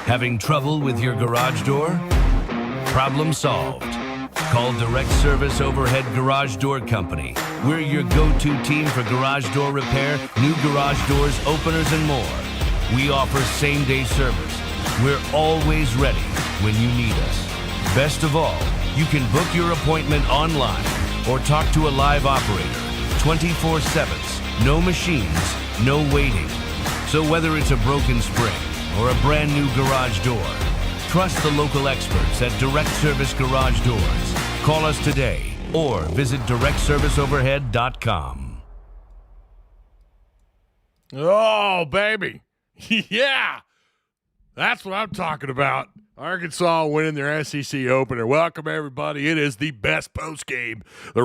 Having trouble with your garage door? Problem solved. Call Direct Service Overhead Garage Door Company. We're your go-to team for garage door repair, new garage doors, openers, and more. We offer same-day service. We're always ready when you need us. Best of all, you can book your appointment online or talk to a live operator 24/7. No machines, no waiting. So whether it's a broken spring or a brand new garage door, trust the local experts at Direct Service Garage Doors. Call us today or visit directserviceoverhead.com. Oh, baby. Yeah. That's what I'm talking about. Arkansas winning their SEC opener. Welcome, everybody. It is the best postgame, the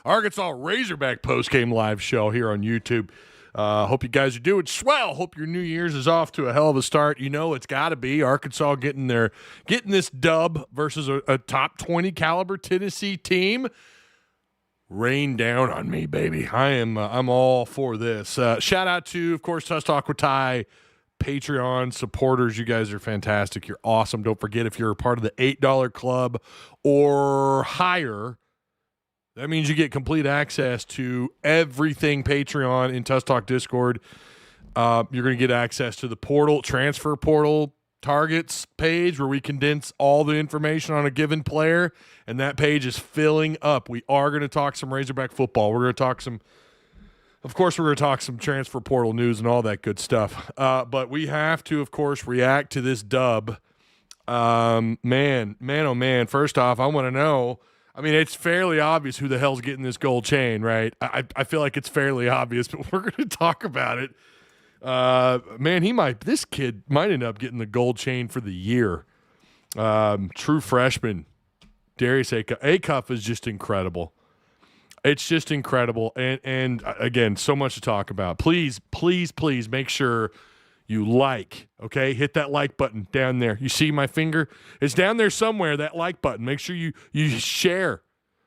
Arkansas Razorback postgame live show here on YouTube. Hope you guys are doing swell. Hope your New Year's is off to a hell of a start. You know it's got to be. Arkansas getting this dub versus a top 20 caliber Tennessee team. Rain down on me, baby. I'm all for this. Shout out to, of course, Tusk Talk with Ty Patreon supporters. You guys are fantastic. You're awesome. Don't forget, if you're a part of the $8 club or higher, that means you get complete access to everything Patreon in Tusk Talk Discord. You're going to get access to the portal, transfer portal targets page, where we condense all the information on a given player, and that page is filling up. We are going to talk some Razorback football. We're going to talk some transfer portal news and all that good stuff. But we have to, of course, react to this dub. Man, oh man. First off, I want to know, I mean, it's fairly obvious who the hell's getting this gold chain, right? I feel like it's fairly obvious, but we're going to talk about it. Man, this kid might end up getting the gold chain for the year. True freshman, Darius Acuff is just incredible. It's just incredible. And again, so much to talk about. Please make sure you like, okay? Hit that like button down there. You see my finger? It's down there somewhere, that like button. Make sure you share.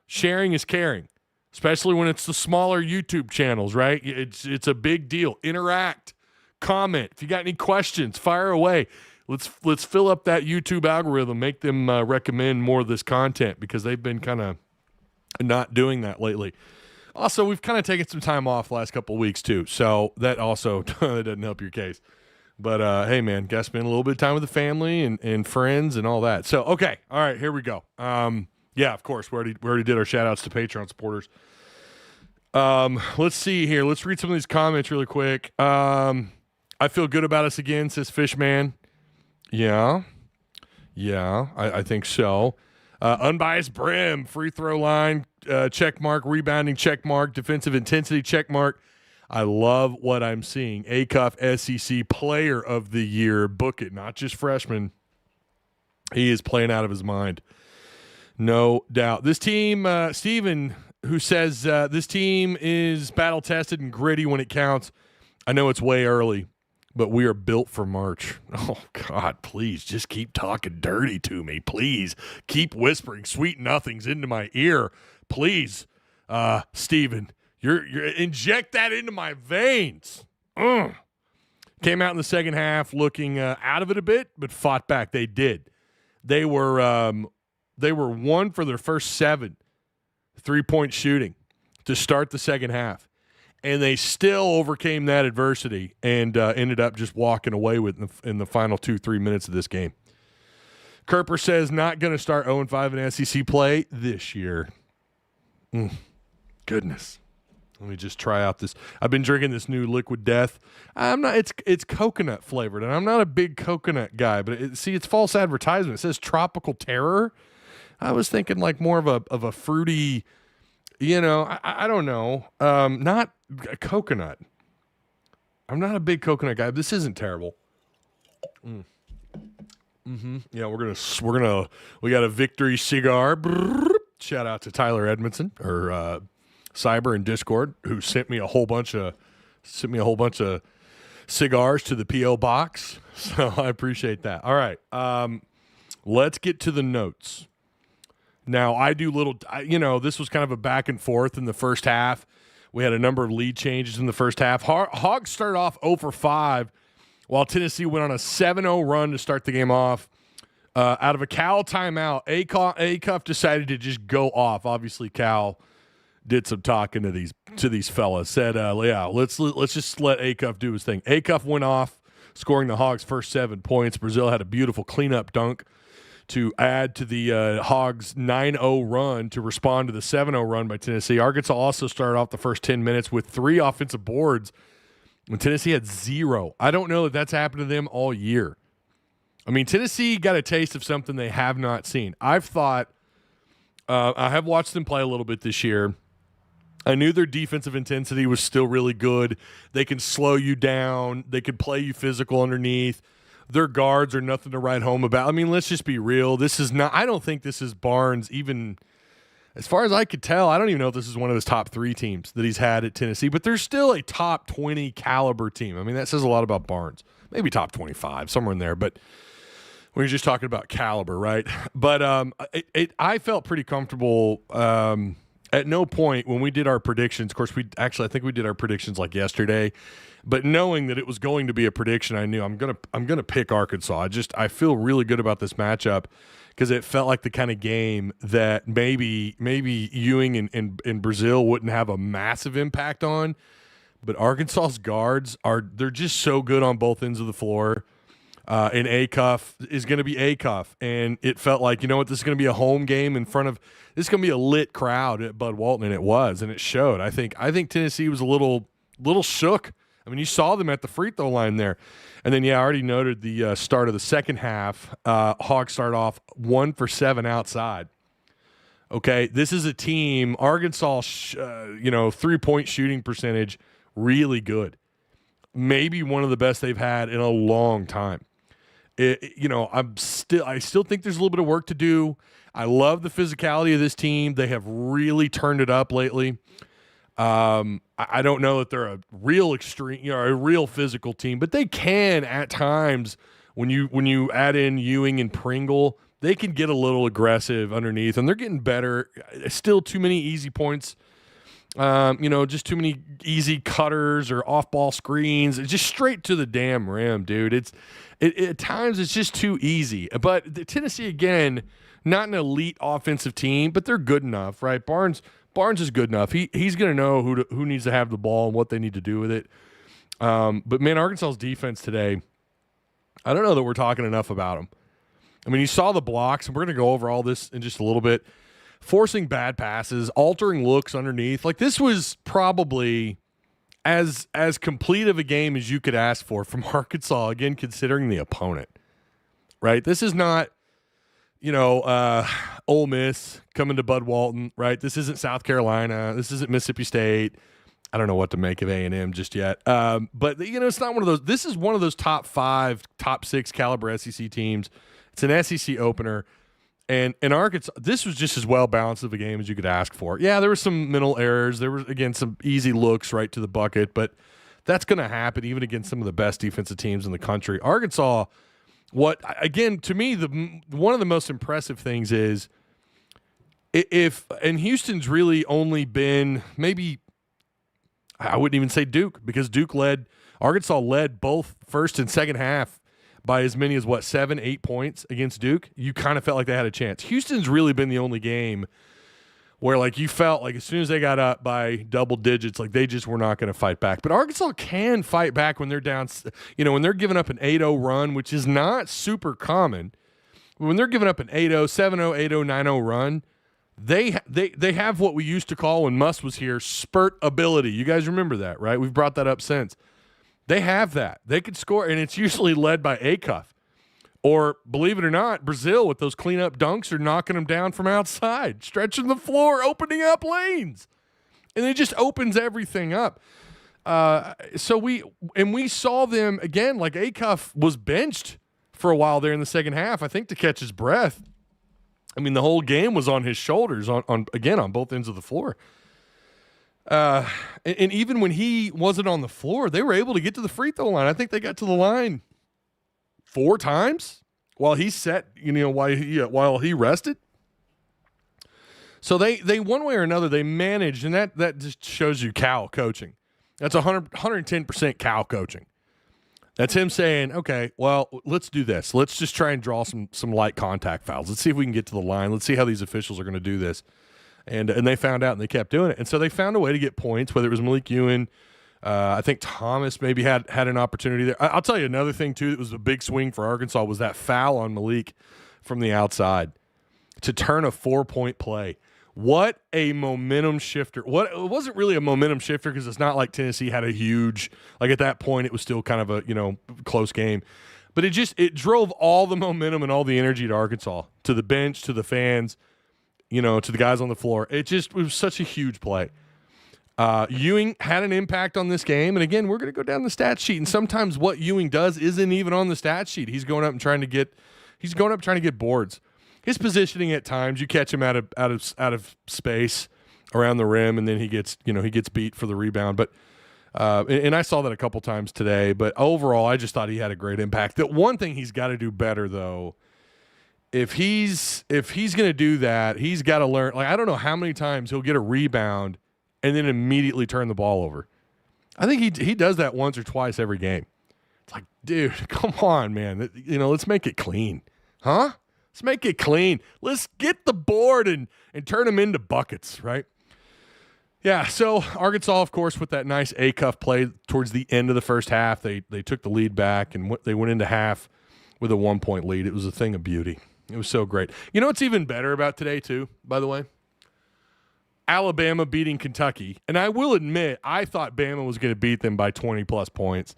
Sharing is caring, especially when it's the smaller YouTube channels, right? It's a big deal. Interact, comment. If you got any questions, fire away. Let's fill up that YouTube algorithm, make them recommend more of this content, because they've been kind of not doing that lately. Also, we've kind of taken some time off the last couple of weeks too, so that also that doesn't help your case. But hey, man, got to spend a little bit of time with the family and friends and all that. So, okay, all right, here we go. Yeah, of course, we already did our shout-outs to Patreon supporters. Let's see here. Let's read some of these comments really quick. I feel good about us again, says Fishman. Yeah, I think so. Unbiased Brim, free throw line, check mark, rebounding, check mark, defensive intensity, check mark. I love what I'm seeing. Acuff, SEC Player of the Year. Book it, not just freshman. He is playing out of his mind. No doubt. This team, Steven, who says this team is battle-tested and gritty when it counts. I know it's way early, but we are built for March. Oh, God, please just keep talking dirty to me. Please keep whispering sweet nothings into my ear. Please, Steven. You're inject that into my veins. Came out in the second half looking out of it a bit, but fought back. They did. They were 1 for their first 7 3-point shooting to start the second half, and they still overcame that adversity and ended up just walking away with in the final 2-3 minutes of this game. Kerper says not going to start 0-5 in SEC play this year. Goodness. Let me just try out this. I've been drinking this new Liquid Death. It's coconut flavored, and I'm not a big coconut guy, but it's false advertisement. It says Tropical Terror. I was thinking like more of a fruity, I don't know. Not a coconut. I'm not a big coconut guy. This isn't terrible. Yeah, we got a Victory cigar. Shout out to Tyler Edmondson, or Cyber in Discord, who sent me a whole bunch of cigars to the P.O. box. So I appreciate that. All right. Let's get to the notes. Now, I do this was kind of a back and forth in the first half. We had a number of lead changes in the first half. Hogs started off 0 for 5 while Tennessee went on a 7-0 run to start the game off. Out of a Cal timeout, Acuff decided to just go off. Obviously, Cal did some talking to these fellas. Said, "Yeah, let's just let Acuff do his thing." Acuff went off, scoring the Hogs' first 7 points. Brazil had a beautiful cleanup dunk to add to the Hogs' 9-0 run to respond to the 7-0 run by Tennessee. Arkansas also started off the first 10 minutes with 3 offensive boards when Tennessee had 0. I don't know that that's happened to them all year. I mean, Tennessee got a taste of something they have not seen. I've thought I have watched them play a little bit this year. I knew their defensive intensity was still really good. They can slow you down. They can play you physical underneath. Their guards are nothing to write home about. I mean, let's just be real. This is not – I don't think this is Barnes even – as far as I could tell, I don't even know if this is one of his top 3 teams that he's had at Tennessee, but they're still a top 20 caliber team. I mean, that says a lot about Barnes. Maybe top 25, somewhere in there, but – we're just talking about caliber, right? But I felt pretty comfortable at no point when we did our predictions. Of course, I think we did our predictions like yesterday. But knowing that it was going to be a prediction, I knew I'm gonna pick Arkansas. I feel really good about this matchup because it felt like the kind of game that maybe Ewing and Brazil wouldn't have a massive impact on. But Arkansas's guards they're just so good on both ends of the floor. And Acuff is going to be Acuff. And it felt like, you know what, this is going to be a home game this is going to be a lit crowd at Bud Walton, and it was, and it showed. I think Tennessee was a little shook. I mean, you saw them at the free throw line there. And then, I already noted the start of the second half. Hogs started off 1 for 7 outside. Okay, this is a team, Arkansas, 3-point shooting percentage, really good. Maybe one of the best they've had in a long time. I still think there's a little bit of work to do. I love the physicality of this team. They have really turned it up lately. I don't know that they're a real extreme, a real physical team, but they can at times when you add in Ewing and Pringle, they can get a little aggressive underneath, and they're getting better. Still too many easy points. Just too many easy cutters or off-ball screens. It's just straight to the damn rim, dude. At times it's just too easy. But Tennessee, again, not an elite offensive team, but they're good enough, right? Barnes is good enough. He's going to know who needs to have the ball and what they need to do with it. But, man, Arkansas's defense today, I don't know that we're talking enough about them. I mean, you saw the blocks, and we're going to go over all this in just a little bit. Forcing bad passes, altering looks underneath. Like, this was probably as complete of a game as you could ask for from Arkansas, again, considering the opponent, right? This is not, Ole Miss coming to Bud Walton, right? This isn't South Carolina. This isn't Mississippi State. I don't know what to make of A&M just yet. But, it's not one of those. This is one of those top 5, top 6 caliber SEC teams. It's an SEC opener. And in Arkansas, this was just as well-balanced of a game as you could ask for. Yeah, there were some mental errors. There were, again, some easy looks right to the bucket, but that's going to happen even against some of the best defensive teams in the country. Arkansas, to me, one of the most impressive things is and Houston's really only been maybe, I wouldn't even say Duke, because Arkansas led both first and second half by as many as 7-8 points against Duke. You kind of felt like they had a chance. Houston's really been the only game where you felt like as soon as they got up by double digits, they just were not going to fight back. But Arkansas can fight back when they're down, when they're giving up an 8-0 run, which is not super common. When they're giving up an 8-0, 7-0, 8-0, 9-0 run, they have what we used to call when Muss was here, spurt ability. You guys remember that, right? We've brought that up since. They have that. They could score, and it's usually led by Acuff. Or, believe it or not, Brazil with those cleanup dunks are knocking them down from outside, stretching the floor, opening up lanes. And it just opens everything up. So we saw them, again, Acuff was benched for a while there in the second half, I think to catch his breath. I mean, the whole game was on his shoulders, on both ends of the floor. And even when he wasn't on the floor, they were able to get to the free throw line. I think they got to the line 4 times while he while he rested. So they one way or another, they managed, and that just shows you Cal coaching. That's 110% Cal coaching. That's him saying, okay, well, let's do this. Let's just try and draw some light contact fouls. Let's see if we can get to the line. Let's see how these officials are going to do this. And they found out, and they kept doing it. And so they found a way to get points, whether it was Malik Ewan. I think Thomas maybe had an opportunity there. I'll tell you another thing, too, that was a big swing for Arkansas was that foul on Malik from the outside to turn a 4-point play. What a momentum shifter. It wasn't really a momentum shifter because it's not like Tennessee had a huge – like at that point it was still kind of a, close game. But it drove all the momentum and all the energy to Arkansas, to the bench, to the fans, to the guys on the floor. It was such a huge play. Ewing had an impact on this game. And, again, we're going to go down the stat sheet. And sometimes what Ewing does isn't even on the stat sheet. He's going up and trying to get boards. His positioning at times, you catch him out of space around the rim, and then he gets beat for the rebound. But and I saw that a couple times today. But overall, I just thought he had a great impact. The one thing he's got to do better, though, if he's going to do that, he's got to learn. Like, I don't know how many times he'll get a rebound and then immediately turn the ball over. I think he does that once or twice every game. It's like, dude, come on, man. Let's make it clean, huh? Let's make it clean. Let's get the board and turn them into buckets, right? Yeah, so Arkansas, of course, with that nice A-cuff play towards the end of the first half, they took the lead back, and they went into half with a 1-point lead. It was a thing of beauty. It was so great. You know what's even better about today, too, by the way? Alabama beating Kentucky. And I will admit, I thought Bama was going to beat them by 20-plus points.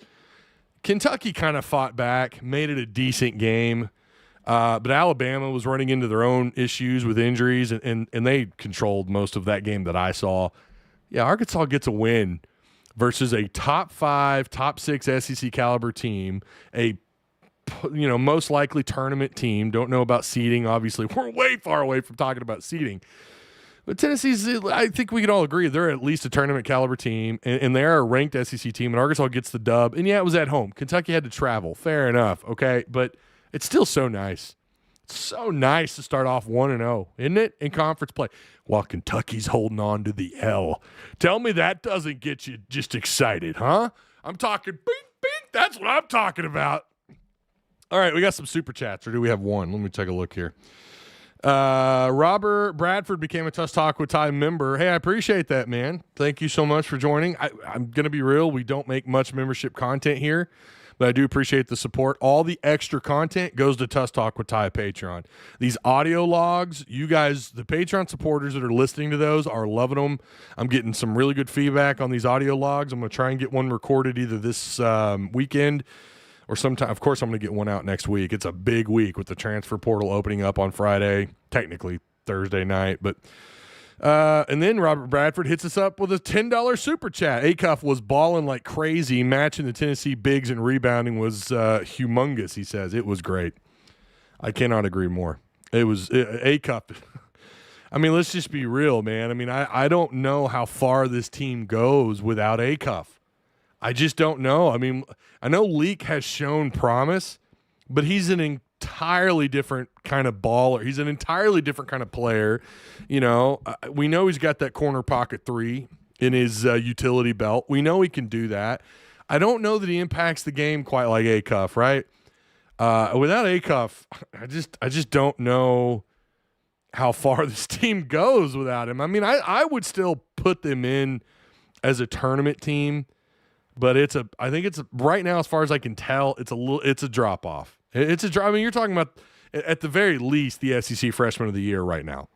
Kentucky kind of fought back, made it a decent game. But Alabama was running into their own issues with injuries, and they controlled most of that game that I saw. Yeah, Arkansas gets a win versus a top 5, top 6 SEC caliber team, a most likely tournament team. Don't know about seeding, obviously. We're way far away from talking about seeding. But Tennessee's, I think we can all agree, they're at least a tournament caliber team, and they are a ranked SEC team, and Arkansas gets the dub. And, yeah, it was at home. Kentucky had to travel. Fair enough, okay? But it's still so nice. It's so nice to start off 1-0, isn't it, in conference play, while Kentucky's holding on to the L. Tell me that doesn't get you just excited, huh? I'm talking bing, bing. That's what I'm talking about. All right, we got some super chats, or do we have one? Let me take a look here. Robert Bradford became a Tusk Talk with Ty member. Hey, I appreciate that, man. Thank you so much for joining. I'm going to be real. We don't make much membership content here, but I do appreciate the support. All the extra content goes to Tusk Talk with Ty Patreon. These audio logs, you guys, the Patreon supporters that are listening to those are loving them. I'm getting some really good feedback on these audio logs. I'm going to try and get one recorded either this weekend or sometime. Of course, I'm going to get one out next week. It's a big week with the transfer portal opening up on Friday, technically Thursday night. But and then Robert Bradford hits us up with a $10 super chat. Acuff was balling like crazy. Matching the Tennessee bigs and rebounding was humongous, he says. It was great. I cannot agree more. It was Acuff. I mean, let's just be real, man. I mean, I don't know how far this team goes without Acuff. I just don't know. I mean, I know Leak has shown promise, but he's an entirely different kind of baller. He's an entirely different kind of player. We know he's got that corner pocket three in his utility belt. We know he can do that. I don't know that he impacts the game quite like Acuff, right? Without Acuff, I just don't know how far this team goes without him. I mean, I would still put them in as a tournament team, but I think it's right now, as far as I can tell, it's a drop off. It's a drop. I mean, you're talking about at the very least the SEC Freshman of the Year right now.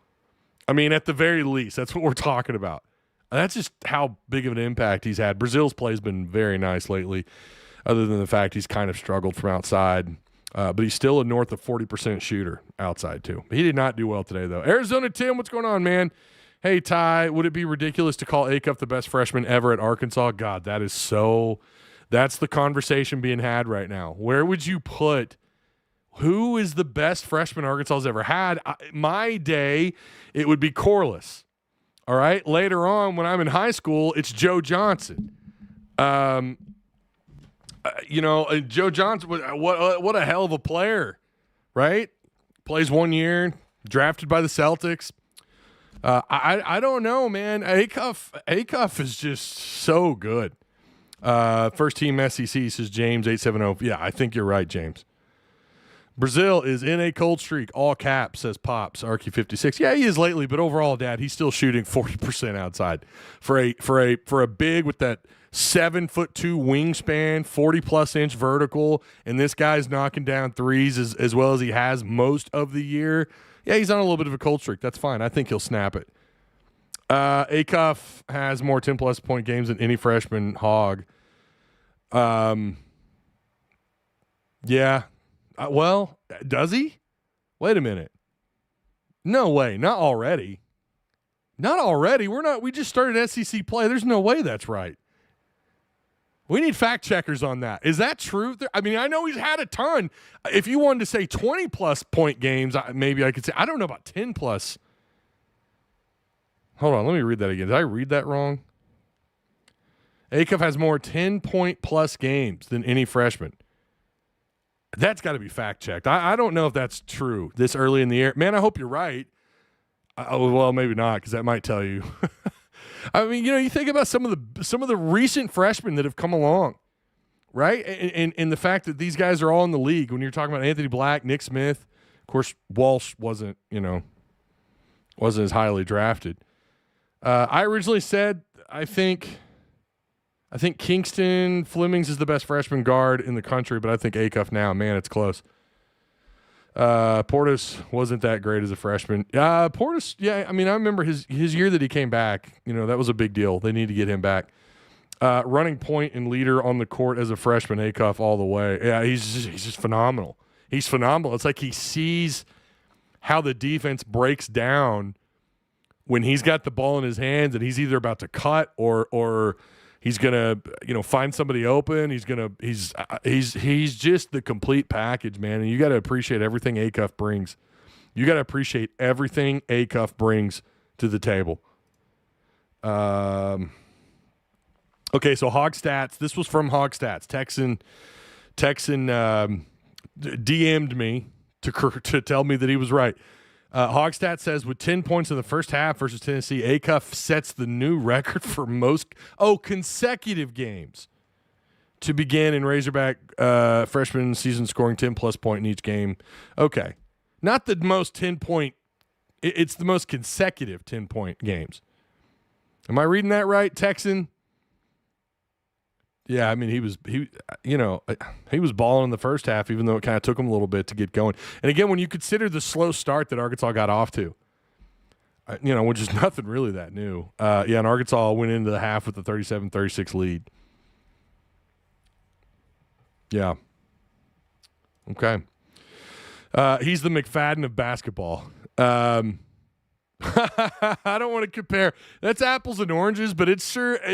I mean, at the very least, that's what we're talking about. That's just how big of an impact he's had. Brazil's play has been very nice lately, other than the fact he's kind of struggled from outside. But he's still a north of 40% shooter outside, too. He did not do well today, though. Arizona Tim, what's going on, man? Hey, Ty, would it be ridiculous to call Acuff the best freshman ever at Arkansas? God, that's the conversation being had right now. Where would you put who is the best freshman Arkansas has ever had? My day, it would be Corliss. All right? Later on, when I'm in high school, it's Joe Johnson. Joe Johnson, what a hell of a player, right? Plays 1 year, drafted by the Celtics. I don't know, man. Acuff is just so good. First team SEC, says James 870. Yeah, I think you're right, James. Brazil is in a cold streak. All caps, says Pops, RQ56. Yeah, he is lately, but overall, Dad, he's still shooting 40% outside. For a big with that 7'2" wingspan, 40+ inch vertical, and this guy's knocking down threes as well as he has most of the year. Yeah, he's on a little bit of a cold streak. That's fine. I think he'll snap it. Acuff has more 10+ point games than any freshman Hog. Yeah. Well, does he? Wait a minute. No way. Not already. Not already. We just started SEC play. There's no way that's right. We need fact checkers on that. Is that true? I mean, I know he's had a ton. If you wanted to say 20+ point games, maybe I could say, I don't know about 10+. Hold on. Let me read that again. Did I read that wrong? Acuff has more 10-point+ games than any freshman. That's got to be fact-checked. I don't know if that's true this early in the year. Man, I hope you're right. Well, maybe not, because that might tell you. I mean, you think about some of the recent freshmen that have come along, right? And the fact that these guys are all in the league. When you're talking about Anthony Black, Nick Smith, of course, Walsh wasn't as highly drafted. I originally said I think Kingston Flemings is the best freshman guard in the country, but I think Acuff now. Man, it's close. Portis wasn't that great as a freshman. Portis, yeah, I mean, I remember his year that he came back. That was a big deal. They need to get him back. Running point and leader on the court as a freshman, Acuff all the way. Yeah, he's just phenomenal. He's phenomenal. It's like he sees how the defense breaks down when he's got the ball in his hands and he's either about to cut or he's gonna, find somebody open. He's just the complete package, man. And you got to appreciate everything Acuff brings. You got to appreciate everything Acuff brings to the table. Okay, so Hog Stats. This was from Hog Stats. Texan DM'd me to tell me that he was right. Hog Stats says with 10 points in the first half versus Tennessee, Acuff sets the new record for most consecutive games to begin in Razorback freshman season scoring 10+ point in each game. Okay. Not the most 10-point. It's the most consecutive 10-point games. Am I reading that right, Texan? Yeah, I mean, he was balling in the first half, even though it kind of took him a little bit to get going. And again, when you consider the slow start that Arkansas got off to, which is nothing really that new. And Arkansas went into the half with a 37-36 lead. Yeah. Okay. He's the McFadden of basketball. I don't want to compare. That's apples and oranges, but it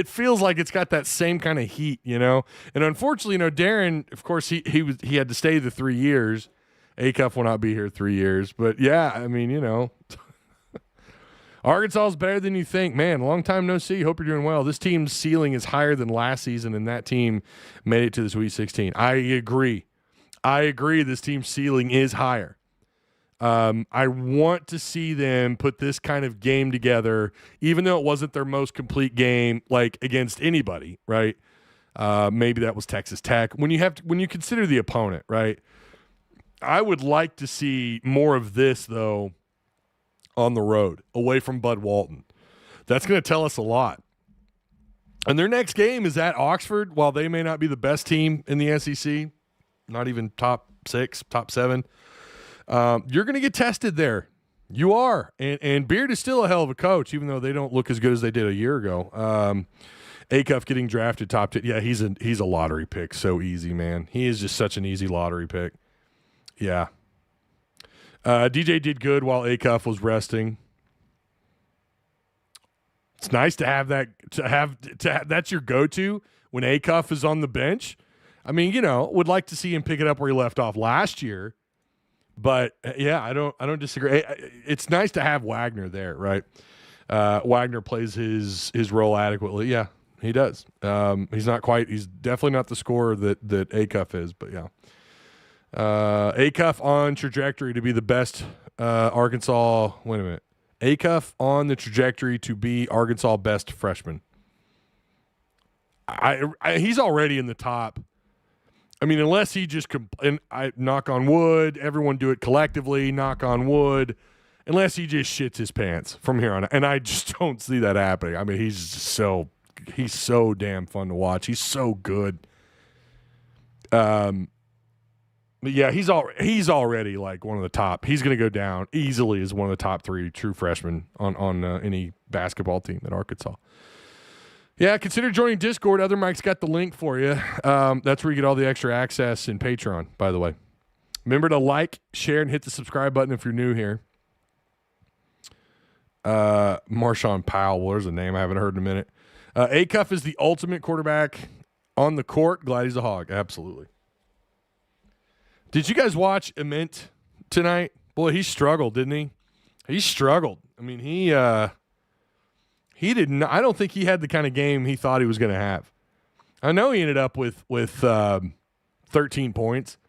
feels like it's got that same kind of heat, And unfortunately, Darren, of course, he had to stay the 3 years. Acuff will not be here 3 years, but yeah, I mean, Arkansas is better than you think, man. Long time no see. Hope you're doing well. This team's ceiling is higher than last season, and that team made it to the Sweet 16. I agree. This team's ceiling is higher. I want to see them put this kind of game together, even though it wasn't their most complete game, like against anybody, right? Maybe that was Texas Tech. When you consider the opponent, right? I would like to see more of this though on the road, away from Bud Walton. That's going to tell us a lot. And their next game is at Oxford. While they may not be the best team in the SEC, not even top 6, top 7. You're going to get tested there. You are. And Beard is still a hell of a coach, even though they don't look as good as they did a year ago. Acuff getting drafted top 10. Yeah, he's a lottery pick. So easy, man. He is just such an easy lottery pick. Yeah. DJ did good while Acuff was resting. It's nice to have that. To have that's your go-to when Acuff is on the bench. I mean, would like to see him pick it up where he left off last year. But yeah, I don't disagree. It's nice to have Wagner there, right? Wagner plays his role adequately. Yeah, he does. He's definitely not the scorer that Acuff is, but yeah. Acuff on trajectory to be the best Arkansas. Wait a minute. Acuff on the trajectory to be Arkansas best freshman. he's already in the top. I mean, unless he just and I knock on wood, everyone do it collectively, knock on wood, unless he just shits his pants from here on out. And I just don't see that happening. I mean, he's so damn fun to watch. He's so good. But yeah, he's already like one of the top. He's going to go down easily as one of the top 3 true freshmen on any basketball team at Arkansas. Yeah, consider joining Discord. Other Mike's got the link for you. That's where you get all the extra access in Patreon, by the way. Remember to like, share, and hit the subscribe button if you're new here. Marshawn Powell, well, there's a name I haven't heard in a minute. Acuff is the ultimate quarterback on the court. Glad he's a Hog. Absolutely. Did you guys watch Ament tonight? Boy, he struggled, didn't he? He struggled. I mean, he did not. I don't think he had the kind of game he thought he was going to have. I know he ended up with 13 points.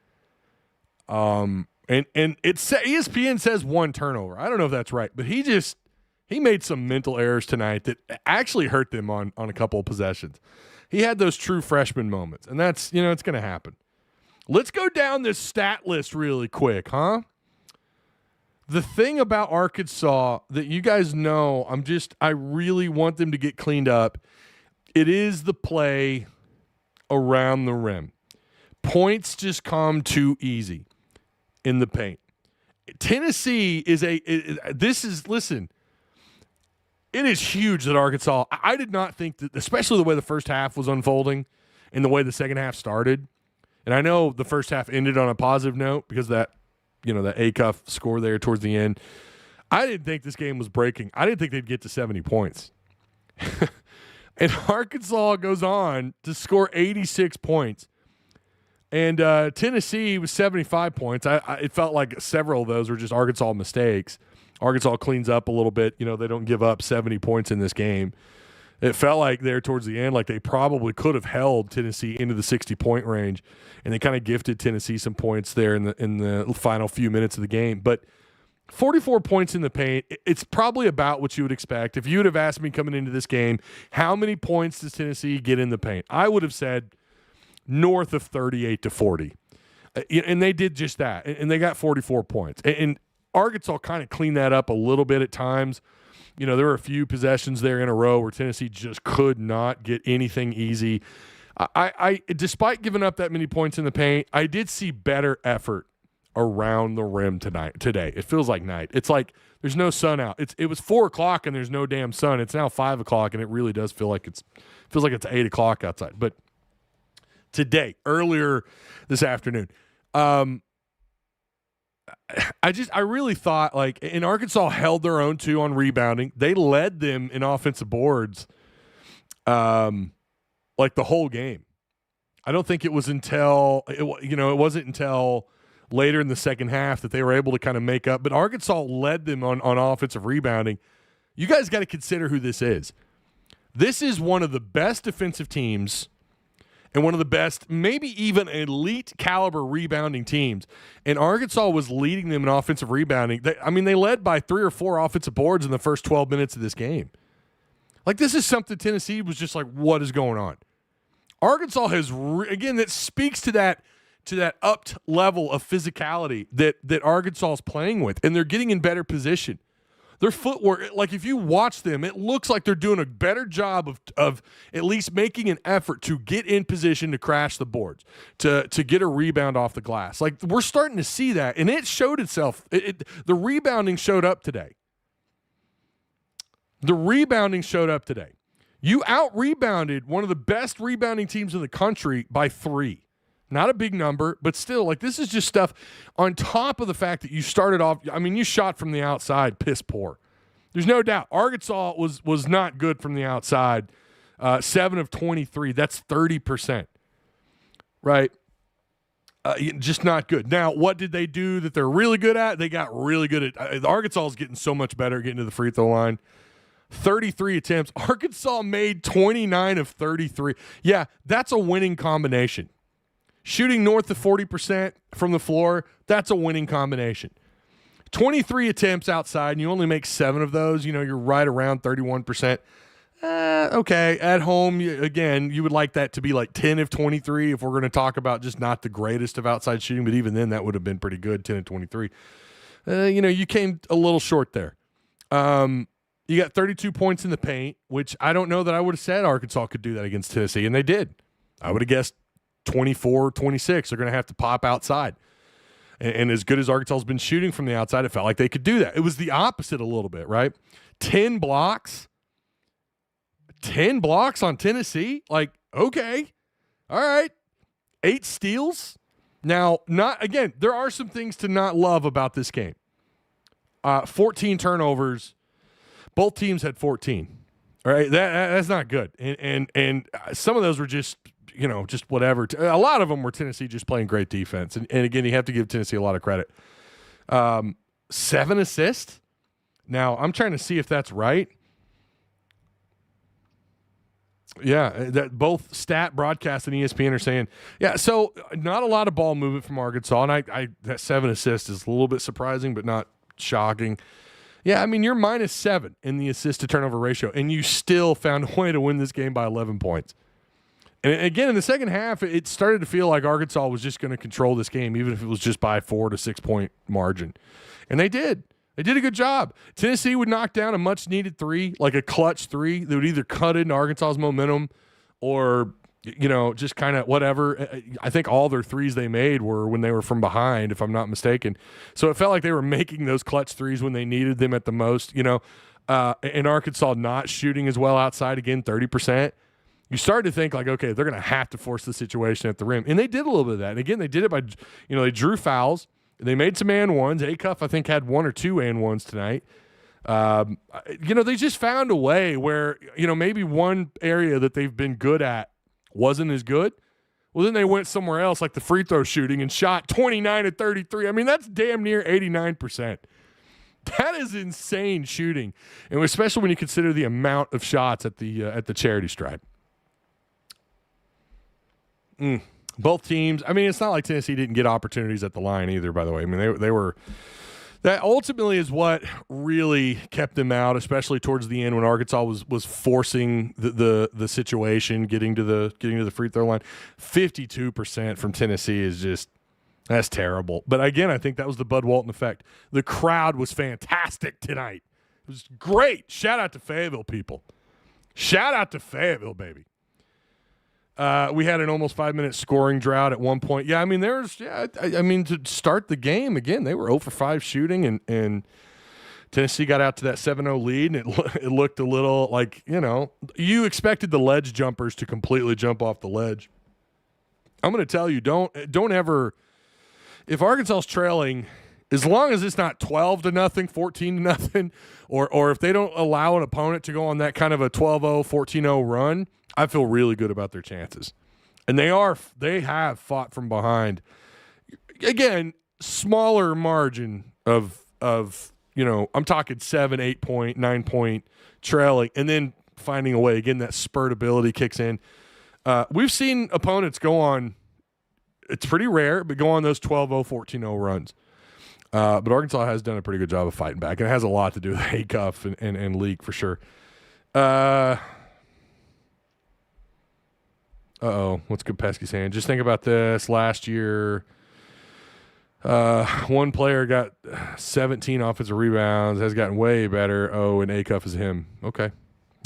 And ESPN says 1 turnover. I don't know if that's right, but he made some mental errors tonight that actually hurt them on a couple of possessions. He had those true freshman moments, and that's, it's going to happen. Let's go down this stat list really quick, huh? The thing about Arkansas that you guys know, I really want them to get cleaned up. It is the play around the rim. Points just come too easy in the paint. Tennessee listen, it is huge that Arkansas, I did not think that, especially the way the first half was unfolding and the way the second half started. And I know the first half ended on a positive note because that Acuff score there towards the end. I didn't think this game was breaking. I didn't think they'd get to 70 points. And Arkansas goes on to score 86 points. And Tennessee was 75 points. It felt like several of those were just Arkansas mistakes. Arkansas cleans up a little bit. They don't give up 70 points in this game. It felt like there towards the end, like they probably could have held Tennessee into the 60-point range, and they kind of gifted Tennessee some points there in the final few minutes of the game. But 44 points in the paint, it's probably about what you would expect. If you would have asked me coming into this game, how many points does Tennessee get in the paint? I would have said north of 38 to 40. And they did just that, and they got 44 points. And Arkansas kind of cleaned that up a little bit at times. There were a few possessions there in a row where Tennessee just could not get anything easy. I despite giving up that many points in the paint, I did see better effort around the rim today. It feels like night. It's like there's no sun out. It was 4:00 and there's no damn sun. It's now 5:00 and it really does feel like it's 8:00 outside. But today, earlier this afternoon, I really thought, and Arkansas held their own too on rebounding. They led them in offensive boards, the whole game. I don't think it was until it wasn't until later in the second half that they were able to kind of make up. But Arkansas led them on offensive rebounding. You guys got to consider who this is. This is one of the best defensive teams and one of the best, maybe even elite caliber rebounding teams. And Arkansas was leading them in offensive rebounding. They led by 3 or 4 offensive boards in the first 12 minutes of this game. This is something Tennessee was just like, what is going on? Arkansas has, again, that speaks to that upped level of physicality that Arkansas is playing with, and they're getting in better position. Their footwork, if you watch them, it looks like they're doing a better job of at least making an effort to get in position to crash the boards, to get a rebound off the glass. We're starting to see that, and it showed itself. The rebounding showed up today. You out-rebounded one of the best rebounding teams in the country by 3. Not a big number, but still, this is just stuff on top of the fact that you started off. You shot from the outside, piss poor. There's no doubt. Arkansas was not good from the outside. 7 of 23. That's 30%. Right? Just not good. Now, what did they do that they're really good at? They got really good at. Arkansas is getting so much better at getting to the free throw line. 33 attempts. Arkansas made 29 of 33. Yeah, that's a winning combination. Shooting north of 40% from the floor, that's a winning combination. 23 attempts outside, and you only make 7 of those. You're right around 31%. Okay, at home, again, you would like that to be like 10 of 23 if we're going to talk about just not the greatest of outside shooting, but even then that would have been pretty good, 10 of 23. You came a little short there. You got 32 points in the paint, which I don't know that I would have said Arkansas could do that against Tennessee, and they did. I would have guessed 24, 26. They're going to have to pop outside. And as good as Arkansas has been shooting from the outside, it felt like they could do that. It was the opposite a little bit, right? 10 blocks. 10 blocks on Tennessee? Like, okay. All right. 8 steals. Now, there are some things to not love about this game. 14 turnovers. Both teams had 14. All right. That's not good. And some of those were just whatever. A lot of them were Tennessee just playing great defense. And again, you have to give Tennessee a lot of credit. 7 assists. Now, I'm trying to see if that's right. Yeah, that both Stat, Broadcast, and ESPN are saying, yeah, so not a lot of ball movement from Arkansas, and I that 7 assists is a little bit surprising, but not shocking. Yeah, I mean, you're -7 in the assist-to-turnover ratio, and you still found a way to win this game by 11 points. And again, in the second half, it started to feel like Arkansas was just going to control this game, even if it was just by 4 to 6 point margin. And they did. They did a good job. Tennessee would knock down a much-needed 3, like a clutch 3. They would either cut into Arkansas's momentum or, just kind of whatever. I think all their threes they made were when they were from behind, if I'm not mistaken. So it felt like they were making those clutch threes when they needed them at the most, and Arkansas not shooting as well outside, again, 30%. You started to think like, okay, they're going to have to force the situation at the rim. And they did a little bit of that. And again, they did it by, they drew fouls. They made some and ones. Acuff, I think, had 1 or 2 and ones tonight. They just found a way where, maybe one area that they've been good at wasn't as good. Well, then they went somewhere else, like the free throw shooting, and shot 29 of 33. I mean, that's damn near 89%. That is insane shooting, and especially when you consider the amount of shots at the charity stripe. Both teams. I mean, it's not like Tennessee didn't get opportunities at the line either, by the way. I mean, they were – that ultimately is what really kept them out, especially towards the end when Arkansas was forcing the situation, getting to the free throw line. 52% from Tennessee is just – that's terrible. But, again, I think that was the Bud Walton effect. The crowd was fantastic tonight. It was great. Shout out to Fayetteville, people. Shout out to Fayetteville, baby. We had an almost 5-minute scoring drought at one point. Yeah, I mean, to start the game, again, they were 0 for 5 shooting, and Tennessee got out to that 7-0 lead, and it looked a little like, you expected the ledge jumpers to completely jump off the ledge. I'm going to tell you, don't ever – if Arkansas's trailing, as long as it's not 12-0, 14-0, or if they don't allow an opponent to go on that kind of a 12-0, 14-0 run – I feel really good about their chances. And they have fought from behind. Again, smaller margin of I'm talking 7, 8 point, 9 point trailing, and then finding a way. Again, that spurt ability kicks in. We've seen opponents go on, it's pretty rare, but go on those 12-0, 14-0 runs. But Arkansas has done a pretty good job of fighting back, and it has a lot to do with Acuff and Leak for sure. What's Gopesky saying? Just think about this. Last year, one player got 17 offensive rebounds, has gotten way better. Oh, and Acuff is him. Okay.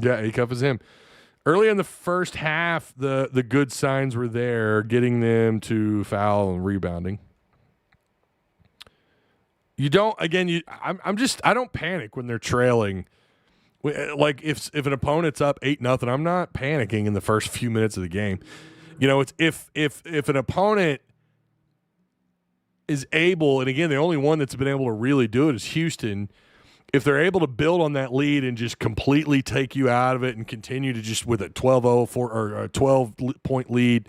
Yeah, Acuff is him. Early in the first half, the good signs were there, getting them to foul and rebounding. You don't, again, I don't panic when they're trailing. Like if an opponent's up 8-0, I'm not panicking in the first few minutes of the game. It's if an opponent is able, and again, the only one that's been able to really do it is Houston. If they're able to build on that lead and just completely take you out of it and continue to just with a 12-0 or a 12-point lead,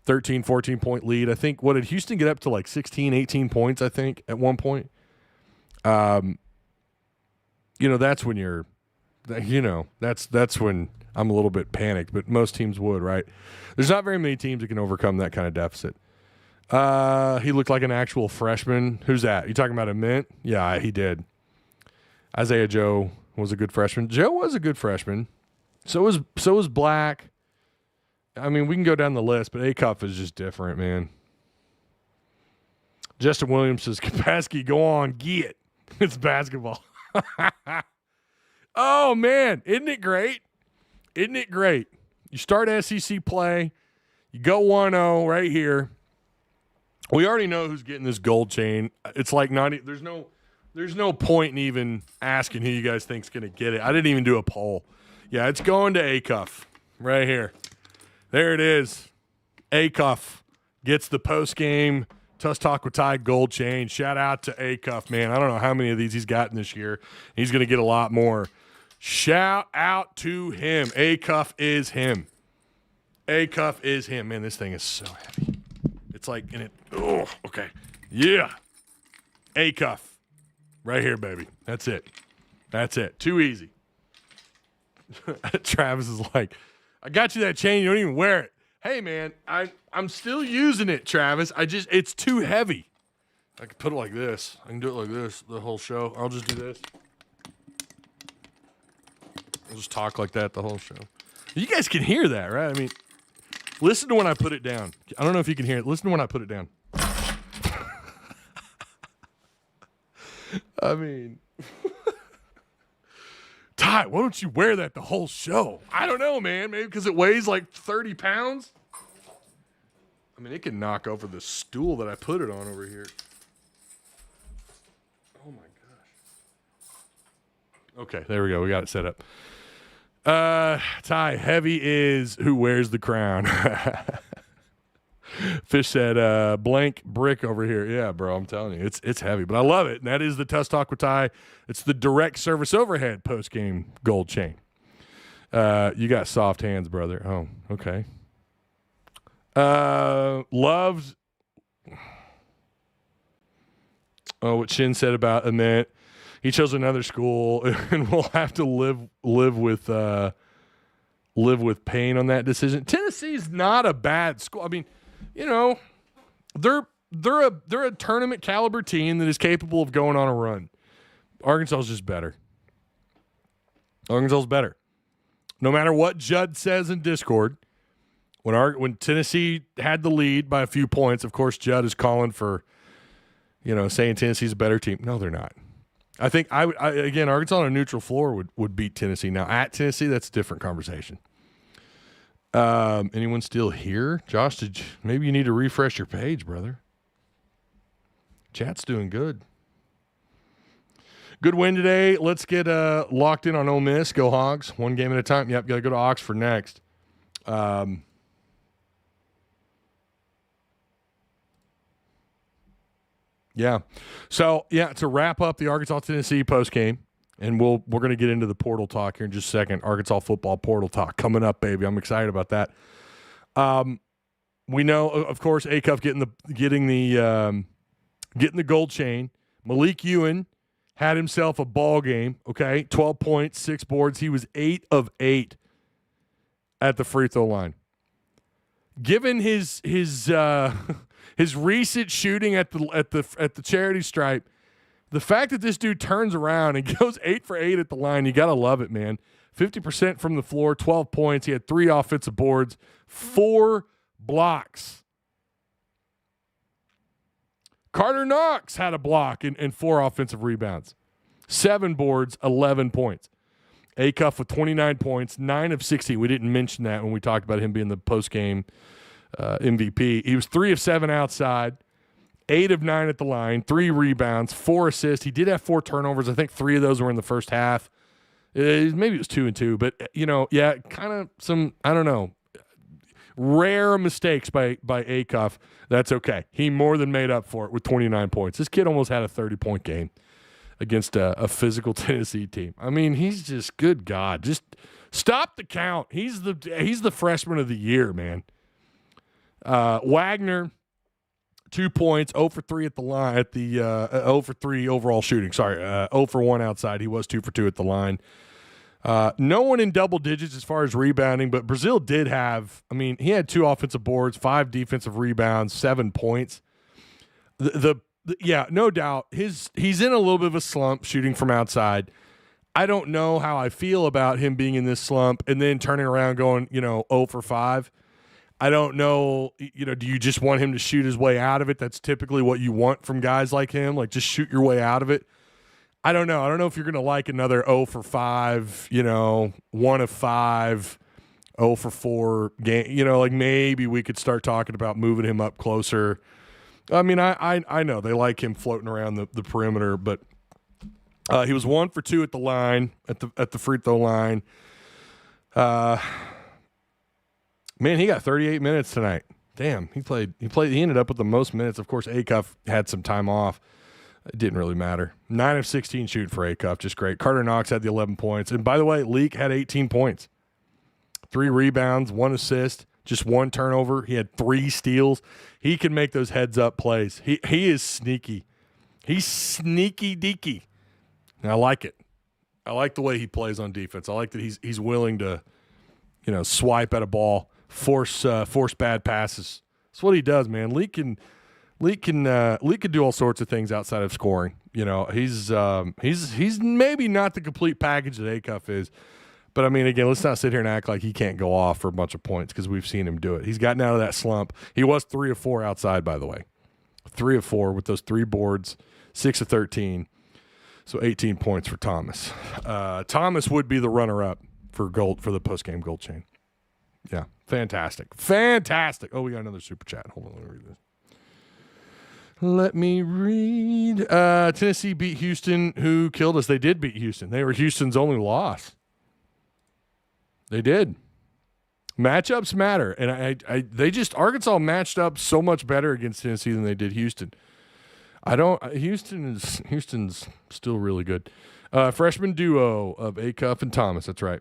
13, 14-point lead. I think, what did Houston get up to, like 16, 18 points, I think, at one point? That's when you're – that's when I'm a little bit panicked, but most teams would, right? There's not very many teams that can overcome that kind of deficit. He looked like an actual freshman. Who's that? You talking about a Mint? Yeah, he did. Isaiah Joe was a good freshman. Joe was a good freshman. So is Black. I mean, we can go down the list, but Acuff is just different, man. Justin Williams says, Kapasky, go on, get. It's basketball. Oh, man. Isn't it great? Isn't it great? You start SEC play. You go 1-0 right here. We already know who's getting this gold chain. It's like there's no point in even asking who you guys think's going to get it. I didn't even do a poll. Yeah, it's going to Acuff right here. There it is. Acuff gets the post-game Tusk Talk with Ty gold chain. Shout out to Acuff, man. I don't know how many of these he's gotten this year. He's going to get a lot more. Shout out to him. Acuff is him. Acuff is him. Man, this thing is so heavy. It's like in it. Oh, okay. Yeah. Acuff. Right here, baby. That's it. That's it. Too easy. Travis is like, I got you that chain. You don't even wear it. Hey, man, I'm still using it, Travis. It's too heavy. I can put it like this. I can do it like this the whole show. I'll just do this. I'll just talk like that the whole show. You guys can hear that, right? I mean, listen to when I put it down. I don't know if you can hear it. Listen to when I put it down. I mean, Ty, why don't you wear that the whole show? I don't know, man. Maybe because it weighs like 30 pounds. I mean, it can knock over the stool that I put it on over here. Oh, my gosh. Okay, there we go. We got it set up. Ty, heavy is who wears the crown. Fish said, blank brick over here. Yeah, bro, I'm telling you, it's heavy, but I love it. And that is the Tusk Talk with Ty. It's the direct service overhead post-game gold chain. You got soft hands, brother. Oh, okay. Loved. Oh, what Shin said about Emmett. He chose another school, and we'll have to live with pain on that decision. Tennessee's not a bad school. I mean, you know, they're a tournament caliber team that is capable of going on a run. Arkansas is just better. Arkansas is better. No matter what Judd says in Discord, when Tennessee had the lead by a few points, of course Judd is calling for, saying Tennessee's a better team. No, they're not. I think again, Arkansas on a neutral floor would beat Tennessee. Now at Tennessee, that's a different conversation. Anyone still here? Josh, maybe you need to refresh your page, brother. Chat's doing good. Good win today. Let's get locked in on Ole Miss. Go Hogs. One game at a time. Yep, got to go to Oxford next. Yeah. So, to wrap up the Arkansas-Tennessee postgame, and we're going to get into the portal talk here in just a second. Arkansas football portal talk coming up, baby. I'm excited about that. We know, of course, Acuff getting the gold chain. Malik Ewan had himself a ball game, okay? 12 points, 6 boards. He was 8 of 8 at the free throw line. Given his recent shooting at the charity stripe, the fact that this dude turns around and goes 8 for 8 at the line, you got to love it, man. 50% from the floor, 12 points. He had 3 offensive boards, 4 blocks. Carter Knox had a block and 4 offensive rebounds. 7 boards, 11 points. Acuff with 29 points, 9 of 16. We didn't mention that when we talked about him being the post-game MVP. He was 3 of 7 outside, 8 of 9 at the line, 3 rebounds, 4 assists. He did have 4 turnovers. I think 3 of those were in the first half. Maybe it was 2 and 2, but kind of some, I don't know, rare mistakes by Acuff. That's okay. He more than made up for it with 29 points. This kid almost had a 30-point game against a physical Tennessee team. I mean, he's just, good God, just stop the count. He's the freshman of the year, man. Wagner, 2 points, 0 for 3 at the line, 0 for 3 overall shooting. Sorry, 0 for 1 outside. He was 2 for 2 at the line. No one in double digits as far as rebounding, but Brazil did have, he had 2 offensive boards, 5 defensive rebounds, 7 points. No doubt. He's in a little bit of a slump shooting from outside. I don't know how I feel about him being in this slump and then turning around going, 0 for 5. I don't know, do you just want him to shoot his way out of it? That's typically what you want from guys like him, like just shoot your way out of it. I don't know. I don't know if you're going to like another 0 for 5, 1 of 5, 0 for 4 game. Like maybe we could start talking about moving him up closer. I mean, I know they like him floating around the perimeter, but he was 1 for 2 at the line, at the free throw line. Man, he got 38 minutes tonight. Damn, he ended up with the most minutes. Of course, Acuff had some time off. It didn't really matter. 9 of 16 shooting for Acuff, just great. Carter Knox had the 11 points. And by the way, Leak had 18 points. 3 rebounds, 1 assist, just 1 turnover. He had 3 steals. He can make those heads-up plays. He is sneaky. He's sneaky deaky. And I like it. I like the way he plays on defense. I like that he's willing to, swipe at a ball, force bad passes. That's what he does, man. Leak can do all sorts of things outside of scoring. He's maybe not the complete package that Acuff is. But, I mean, again, let's not sit here and act like he can't go off for a bunch of points because we've seen him do it. He's gotten out of that slump. He was 3 of 4 outside, by the way. 3 of 4 with those 3 boards, 6 of 13. So 18 points for Thomas. Thomas would be the runner-up for the post-game gold chain. Yeah, fantastic. Fantastic. Oh, we got another super chat. Hold on, let me read this. Tennessee beat Houston, who killed us. They did beat Houston. They were Houston's only loss. They did. Matchups matter, and Arkansas matched up so much better against Tennessee than they did Houston. Houston's still really good. Freshman duo of Acuff and Thomas. That's right.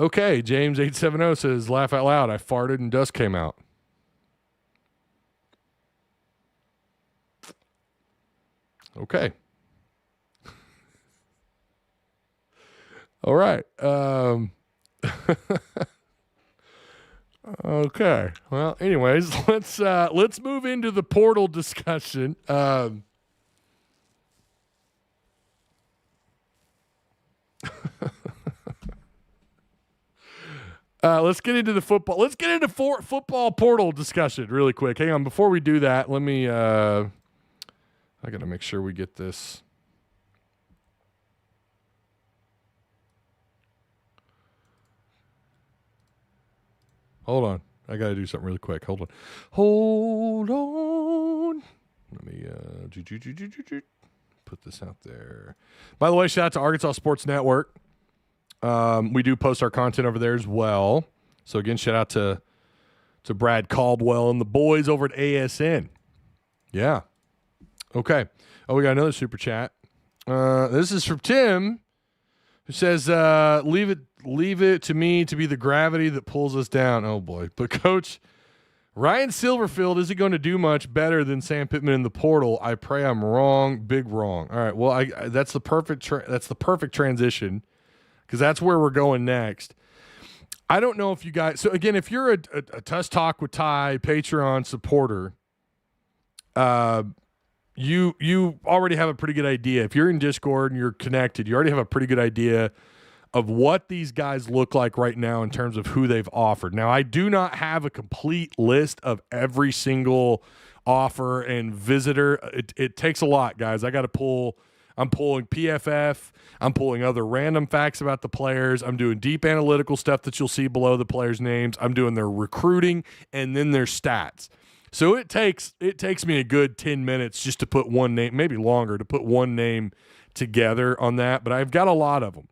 Okay, James 870 says, laugh out loud. I farted and dust came out. Okay. All right. Okay. Well, anyways, let's move into the portal discussion. Let's get into the football. Let's get into football portal discussion really quick. Hang on. Before we do that, let me I got to make sure we get this. Hold on. I got to do something really quick. Hold on. Let me put this out there. By the way, shout out to Arkansas Sports Network. We do post our content over there as well. So, again, shout out to Brad Caldwell and the boys over at ASN. Yeah. Okay. Oh, we got another super chat. This is from Tim, who says, leave it to me to be the gravity that pulls us down. Oh, boy. But, Coach, Ryan Silverfield isn't going to do much better than Sam Pittman in the portal. I pray I'm wrong. Big wrong. All right. Well, that's the perfect transition because that's where we're going next. I don't know if you guys – so, again, if you're a Tusk Talk with Ty Patreon supporter, you already have a pretty good idea. If you're in Discord and you're connected, you already have a pretty good idea of what these guys look like right now in terms of who they've offered. Now, I do not have a complete list of every single offer and visitor. It takes a lot, guys. I'm pulling PFF. I'm pulling other random facts about the players. I'm doing deep analytical stuff that you'll see below the players' names. I'm doing their recruiting and then their stats. So it takes me a good 10 minutes just to put one name, maybe longer, to put one name together on that. But I've got a lot of them.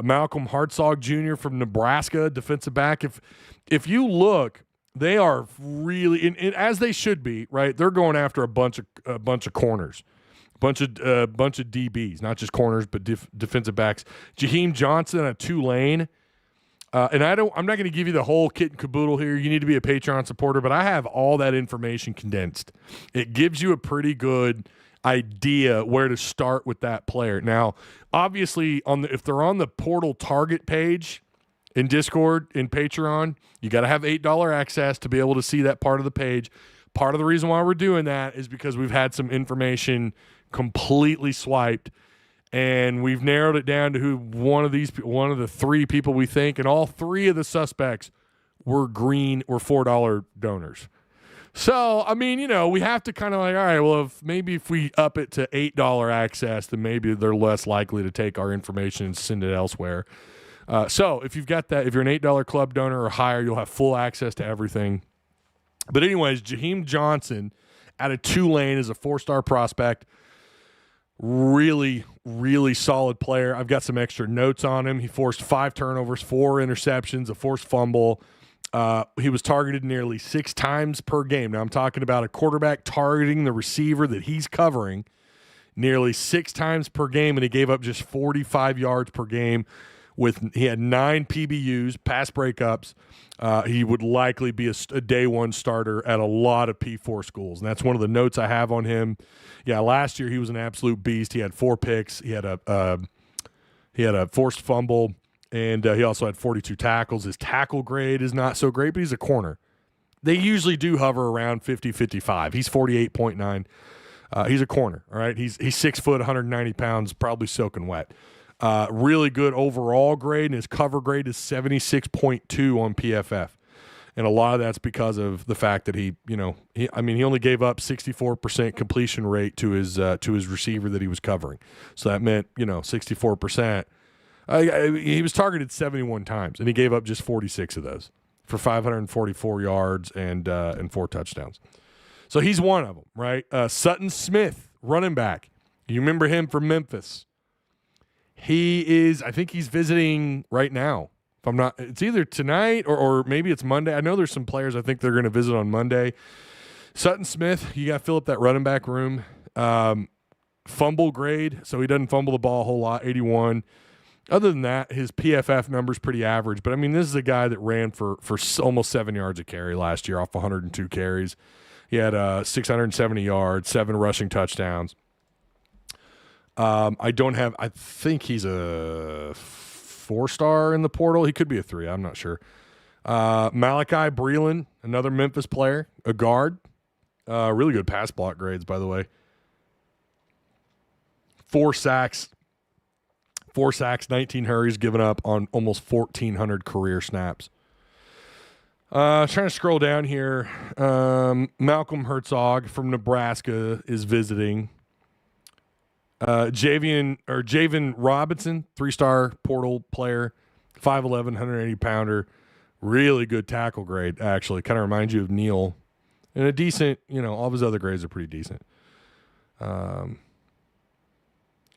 Malcolm Hartzog Jr. from Nebraska, defensive back. If you look, they are really, and as they should be, right? They're going after a bunch of corners. Bunch of DBs, not just corners, but defensive backs. Jaheim Johnson at Tulane, and I'm not going to give you the whole kit and caboodle here. You need to be a Patreon supporter, but I have all that information condensed. It gives you a pretty good idea where to start with that player. Now, obviously, if they're on the portal target page in Discord in Patreon, you got to have $8 access to be able to see that part of the page. Part of the reason why we're doing that is because we've had some information completely swiped. And we've narrowed it down to who one of the three people we think, and all three of the suspects were $4 donors. So, I mean, we have to kind of like, all right, well, if we up it to $8 access, then maybe they're less likely to take our information and send it elsewhere. So if you've got that, if you're an $8 club donor or higher, you'll have full access to everything. But anyways, Jaheim Johnson out of Tulane is a 4-star prospect. Really, really solid player. I've got some extra notes on him. He forced 5 turnovers, 4 interceptions, a forced fumble. He was targeted nearly 6 times per game. Now I'm talking about a quarterback targeting the receiver that he's covering nearly 6 times per game, and he gave up just 45 yards per game. He had 9 PBUs, pass breakups. He would likely be a day 1 starter at a lot of P4 schools, and that's one of the notes I have on him. Yeah, last year he was an absolute beast. He had 4 picks. He had a forced fumble. And he also had 42 tackles. His tackle grade is not so great, but he's a corner. They usually do hover around 50, 55. He's 48.9. He's a corner, all right? He's 6 foot, 190 pounds, probably soaking wet. Really good overall grade, and his cover grade is 76.2 on PFF. And a lot of that's because of the fact that he only gave up 64% completion rate to his receiver that he was covering. So that meant, 64%. He was targeted 71 times, and he gave up just 46 of those for 544 yards and 4 touchdowns. So he's one of them, right? Sutton Smith, running back. You remember him from Memphis. I think he's visiting right now. If I'm not, it's either tonight or maybe it's Monday. I know there's some players I think they're going to visit on Monday. Sutton Smith, you got to fill up that running back room. Fumble grade, so he doesn't fumble the ball a whole lot, 81. Other than that, his PFF number's pretty average. But, I mean, this is a guy that ran for almost 7 yards a carry last year off 102 carries. He had 670 yards, 7 rushing touchdowns. I think he's a 4-star in the portal. He could be a 3. I'm not sure. Malachi Breland, another Memphis player, a guard. Really good pass block grades, by the way. 4 sacks. 4 sacks, 19 hurries given up on almost 1,400 career snaps. Trying to scroll down here. Malcolm Herzog from Nebraska is visiting. Javen Robinson, 3-star portal player, 5'11", 180-pounder. Really good tackle grade, actually. Kind of reminds you of Neal. And a decent, all of his other grades are pretty decent.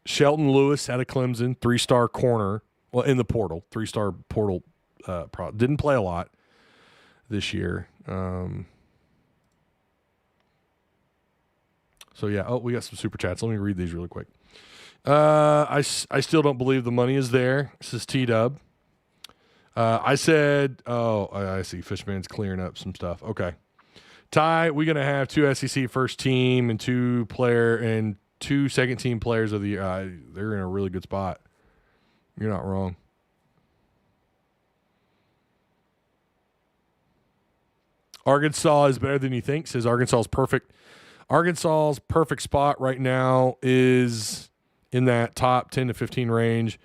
Shelton Lewis out of Clemson, 3-star corner. Well, in the portal, 3-star portal. Didn't play a lot this year. So, yeah. Oh, we got some super chats. Let me read these really quick. I still don't believe the money is there. This is T-Dub. I said, I see. Fishman's clearing up some stuff. Okay. Ty, we're going to have 2 SEC first team and 2 second-team players of the year. They're in a really good spot. You're not wrong. Arkansas is better than you think, says Arkansas is perfect. Arkansas's perfect spot right now is in that top 10 to 15 range.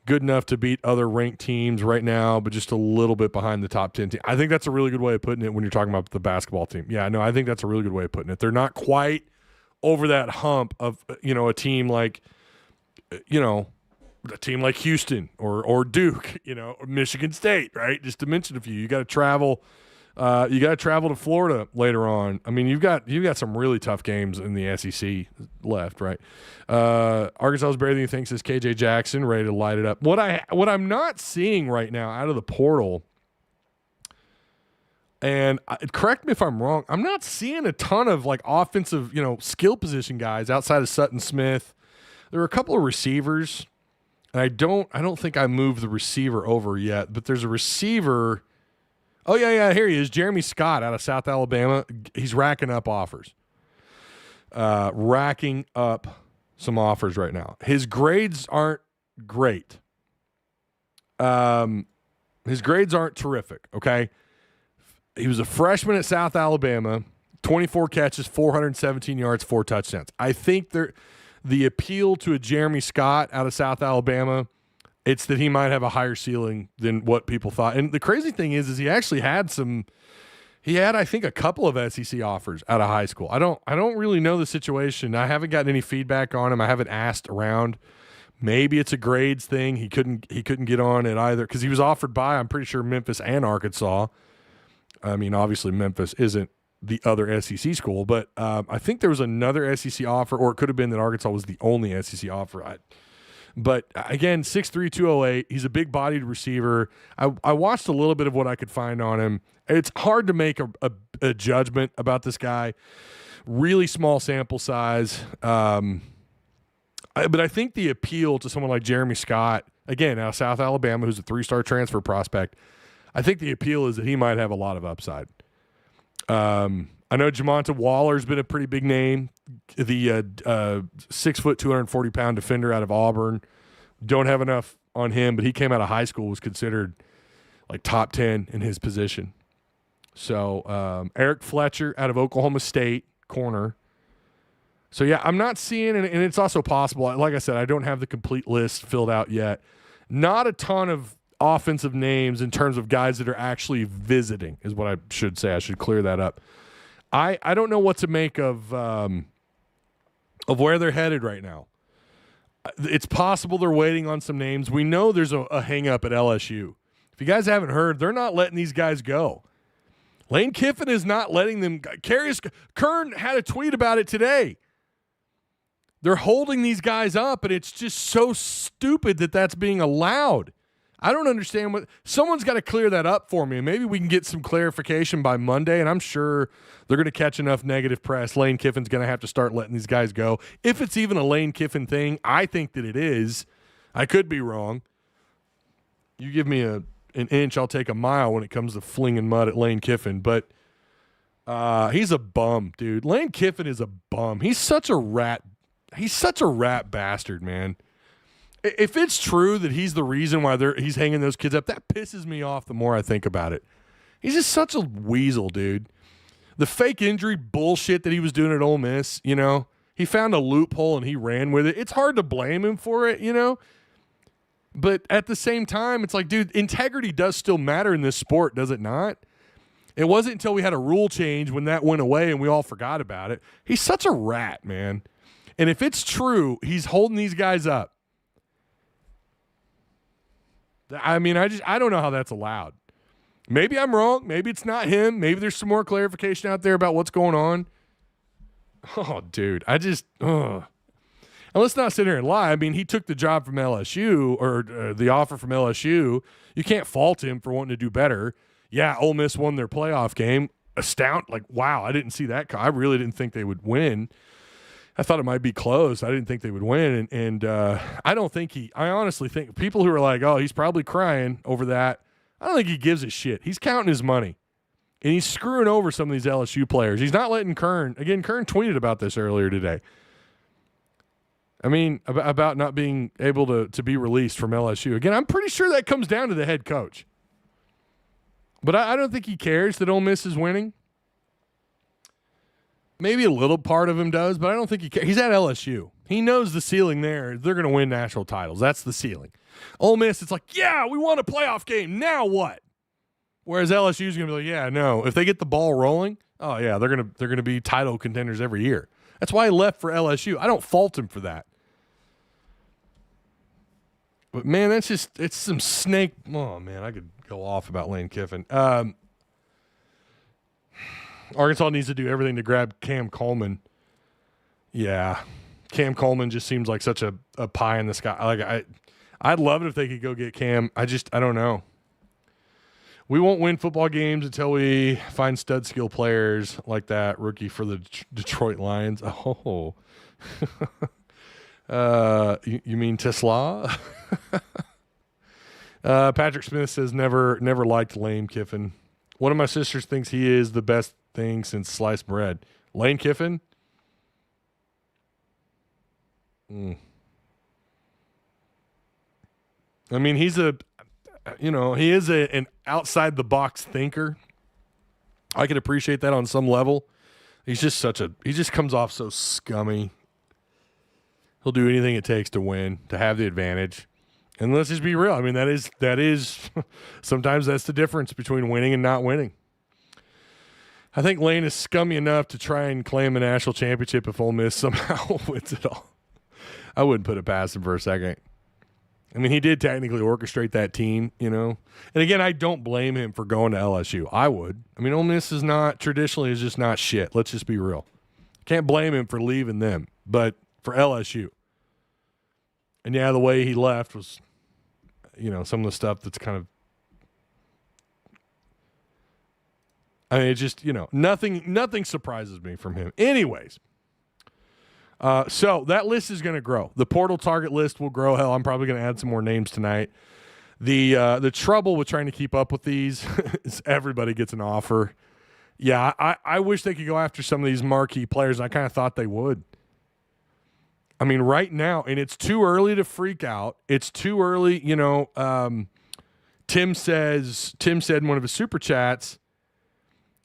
Good enough to beat other ranked teams right now, but just a little bit behind the top 10 team. I think that's a really good way of putting it when you're talking about the basketball team. Yeah, no, I think that's a really good way of putting it. They're not quite over that hump of, a team like, a team like Houston or Duke, or Michigan State, right? Just to mention a few. You got to travel. You got to travel to Florida later on. I mean, you've got some really tough games in the SEC left, right? Arkansas is better than you think, says KJ Jackson, ready to light it up. What I'm not seeing right now out of the portal, and correct me if I'm wrong, I'm not seeing a ton of like offensive, skill position guys outside of Sutton Smith. There are a couple of receivers, and I don't think I moved the receiver over yet, but there's a receiver. Oh, yeah, here he is. Jeremy Scott out of South Alabama. He's racking up offers. Racking up some offers right now. His grades aren't great. His grades aren't terrific, okay? He was a freshman at South Alabama. 24 catches, 417 yards, 4 touchdowns. I think the appeal to a Jeremy Scott out of South Alabama, it's that he might have a higher ceiling than what people thought. And the crazy thing is he actually had I think a couple of SEC offers out of high school. I don't really know the situation. I haven't gotten any feedback on him. I haven't asked around. Maybe it's a grades thing. He couldn't get on at either because he was offered by, I'm pretty sure, Memphis and Arkansas. I mean, obviously Memphis isn't the other SEC school, but I think there was another SEC offer, or it could have been that Arkansas was the only SEC offer. But again, 6'3", 208. He's a big-bodied receiver. I watched a little bit of what I could find on him. It's hard to make a judgment about this guy. Really small sample size. But I think the appeal to someone like Jeremy Scott, again, out of South Alabama, who's a 3-star transfer prospect, I think the appeal is that he might have a lot of upside. I know Jamonta Waller's been a pretty big name. The 6 foot, 240-pound defender out of Auburn. Don't have enough on him, but he came out of high school, was considered like top 10 in his position. So Eric Fletcher out of Oklahoma State, corner. So, yeah, I'm not seeing, and it's also possible, like I said, I don't have the complete list filled out yet. Not a ton of offensive names in terms of guys that are actually visiting is what I should say. I should clear that up. I don't know what to make of where they're headed right now. It's possible they're waiting on some names. We know there's a hang-up at LSU. If you guys haven't heard, they're not letting these guys go. Lane Kiffin is not letting them. Kern had a tweet about it today. They're holding these guys up, and it's just so stupid that that's being allowed. I don't understand what – someone's got to clear that up for me, and maybe we can get some clarification by Monday, and I'm sure they're going to catch enough negative press. Lane Kiffin's going to have to start letting these guys go. If it's even a Lane Kiffin thing, I think that it is. I could be wrong. You give me an inch, I'll take a mile when it comes to flinging mud at Lane Kiffin, but he's a bum, dude. Lane Kiffin is a bum. He's such a rat. He's such a rat bastard, man. If it's true that he's the reason why he's hanging those kids up, that pisses me off the more I think about it. He's just such a weasel, dude. The fake injury bullshit that he was doing at Ole Miss, he found a loophole and he ran with it. It's hard to blame him for it, But at the same time, it's like, dude, integrity does still matter in this sport, does it not? It wasn't until we had a rule change when that went away and we all forgot about it. He's such a rat, man. And if it's true, he's holding these guys up. I mean, I don't know how that's allowed. Maybe I'm wrong. Maybe it's not him. Maybe there's some more clarification out there about what's going on. Oh, dude, and let's not sit here and lie. I mean, he took the job from LSU or the offer from LSU. You can't fault him for wanting to do better. Yeah, Ole Miss won their playoff game. Wow, I didn't see that. I really didn't think they would win. I thought it might be close. I didn't think they would win. And I don't think I honestly think people who are like, oh, he's probably crying over that. I don't think he gives a shit. He's counting his money. And he's screwing over some of these LSU players. He's not letting Kern. Again, Kern tweeted about this earlier today. I mean, about not being able to be released from LSU. Again, I'm pretty sure that comes down to the head coach. But I don't think he cares that Ole Miss is winning. Maybe a little part of him does, but I don't think he cares. He's at LSU. He knows the ceiling there. They're going to win national titles. That's the ceiling. Ole Miss, it's like, yeah, we won a playoff game. Now what? Whereas LSU's going to be like, yeah, no. If they get the ball rolling, oh yeah, they're going to be title contenders every year. That's why he left for LSU. I don't fault him for that. But man, it's some snake. Oh man, I could go off about Lane Kiffin. Arkansas needs to do everything to grab Cam Coleman. Yeah. Cam Coleman just seems like such a pie in the sky. I'd love it if they could go get Cam. I don't know. We won't win football games until we find stud skill players like that rookie for the Detroit Lions. Oh. You mean Tesla? Patrick Smith says never liked Lane Kiffin. One of my sisters thinks he is the best thing since sliced bread. Lane Kiffin? I mean, he is an outside the box thinker. I can appreciate that on some level. He just comes off so scummy. He'll do anything it takes to win, to have the advantage. And let's just be real. I mean, that is sometimes that's the difference between winning and not winning. I think Lane is scummy enough to try and claim a national championship if Ole Miss somehow wins it all. I wouldn't put it past him for a second. I mean, he did technically orchestrate that team, you know. And again, I don't blame him for going to LSU. I would. I mean, Ole Miss is just not shit. Let's just be real. Can't blame him for leaving them, but for LSU. And yeah, the way he left was, you know, some of the stuff that's kind of, I mean, it just, you know, nothing surprises me from him. Anyways, so that list is going to grow. The portal target list will grow. Hell, I'm probably going to add some more names tonight. The trouble with trying to keep up with these is everybody gets an offer. Yeah, I wish they could go after some of these marquee players. I kind of thought they would. I mean, right now, and it's too early to freak out. It's too early, you know. Tim said in one of his super chats,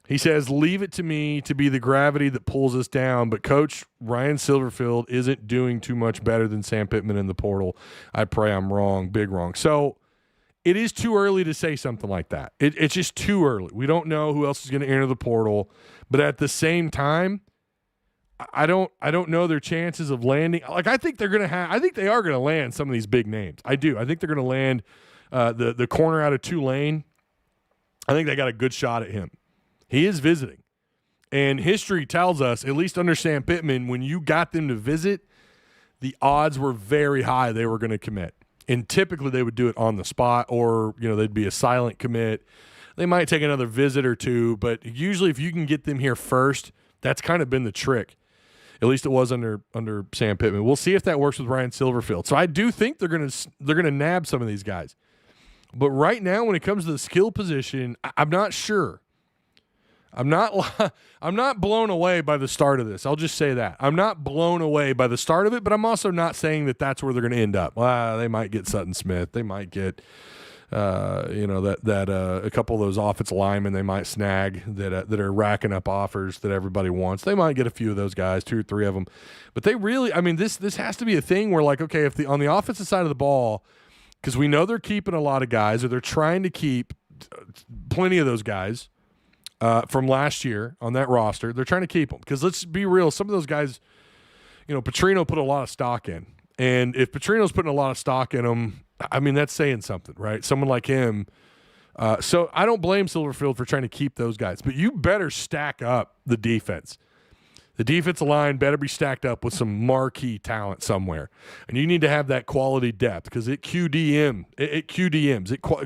he says, leave it to me to be the gravity that pulls us down, but Coach Ryan Silverfield isn't doing too much better than Sam Pittman in the portal. I pray I'm wrong, big wrong. So it is too early to say something like that. It's just too early. We don't know who else is going to enter the portal, but at the same time, I don't know their chances of landing. Like, I think they are going to land some of these big names. I do. I think they're going to land the corner out of Tulane. I think they got a good shot at him. He is visiting. And history tells us, at least under Sam Pittman, when you got them to visit, the odds were very high they were going to commit. And typically they would do it on the spot, or, you know, they'd be a silent commit. They might take another visit or two, but usually if you can get them here first, that's kind of been the trick. At least it was under Sam Pittman. We'll see if that works with Ryan Silverfield. So I do think they're gonna nab some of these guys. But right now, when it comes to the skill position, I'm not sure. I'm not blown away by the start of this. I'll just say that. I'm not blown away by the start of it, but I'm also not saying that that's where they're going to end up. Well, they might get Sutton Smith. They might get a couple of those offensive linemen they might snag that are racking up offers that everybody wants. They might get a few of those guys, 2 or 3 of them. But they really, I mean, this has to be a thing where, like, okay, if on the offensive side of the ball, because we know they're keeping a lot of guys, or they're trying to keep plenty of those guys from last year on that roster. They're trying to keep them because, let's be real, some of those guys, you know, Petrino put a lot of stock in. And if Petrino's putting a lot of stock in them, I mean, that's saying something, right? Someone like him. So I don't blame Silverfield for trying to keep those guys, but you better stack up the defense. The defensive line better be stacked up with some marquee talent somewhere. And you need to have that quality depth, because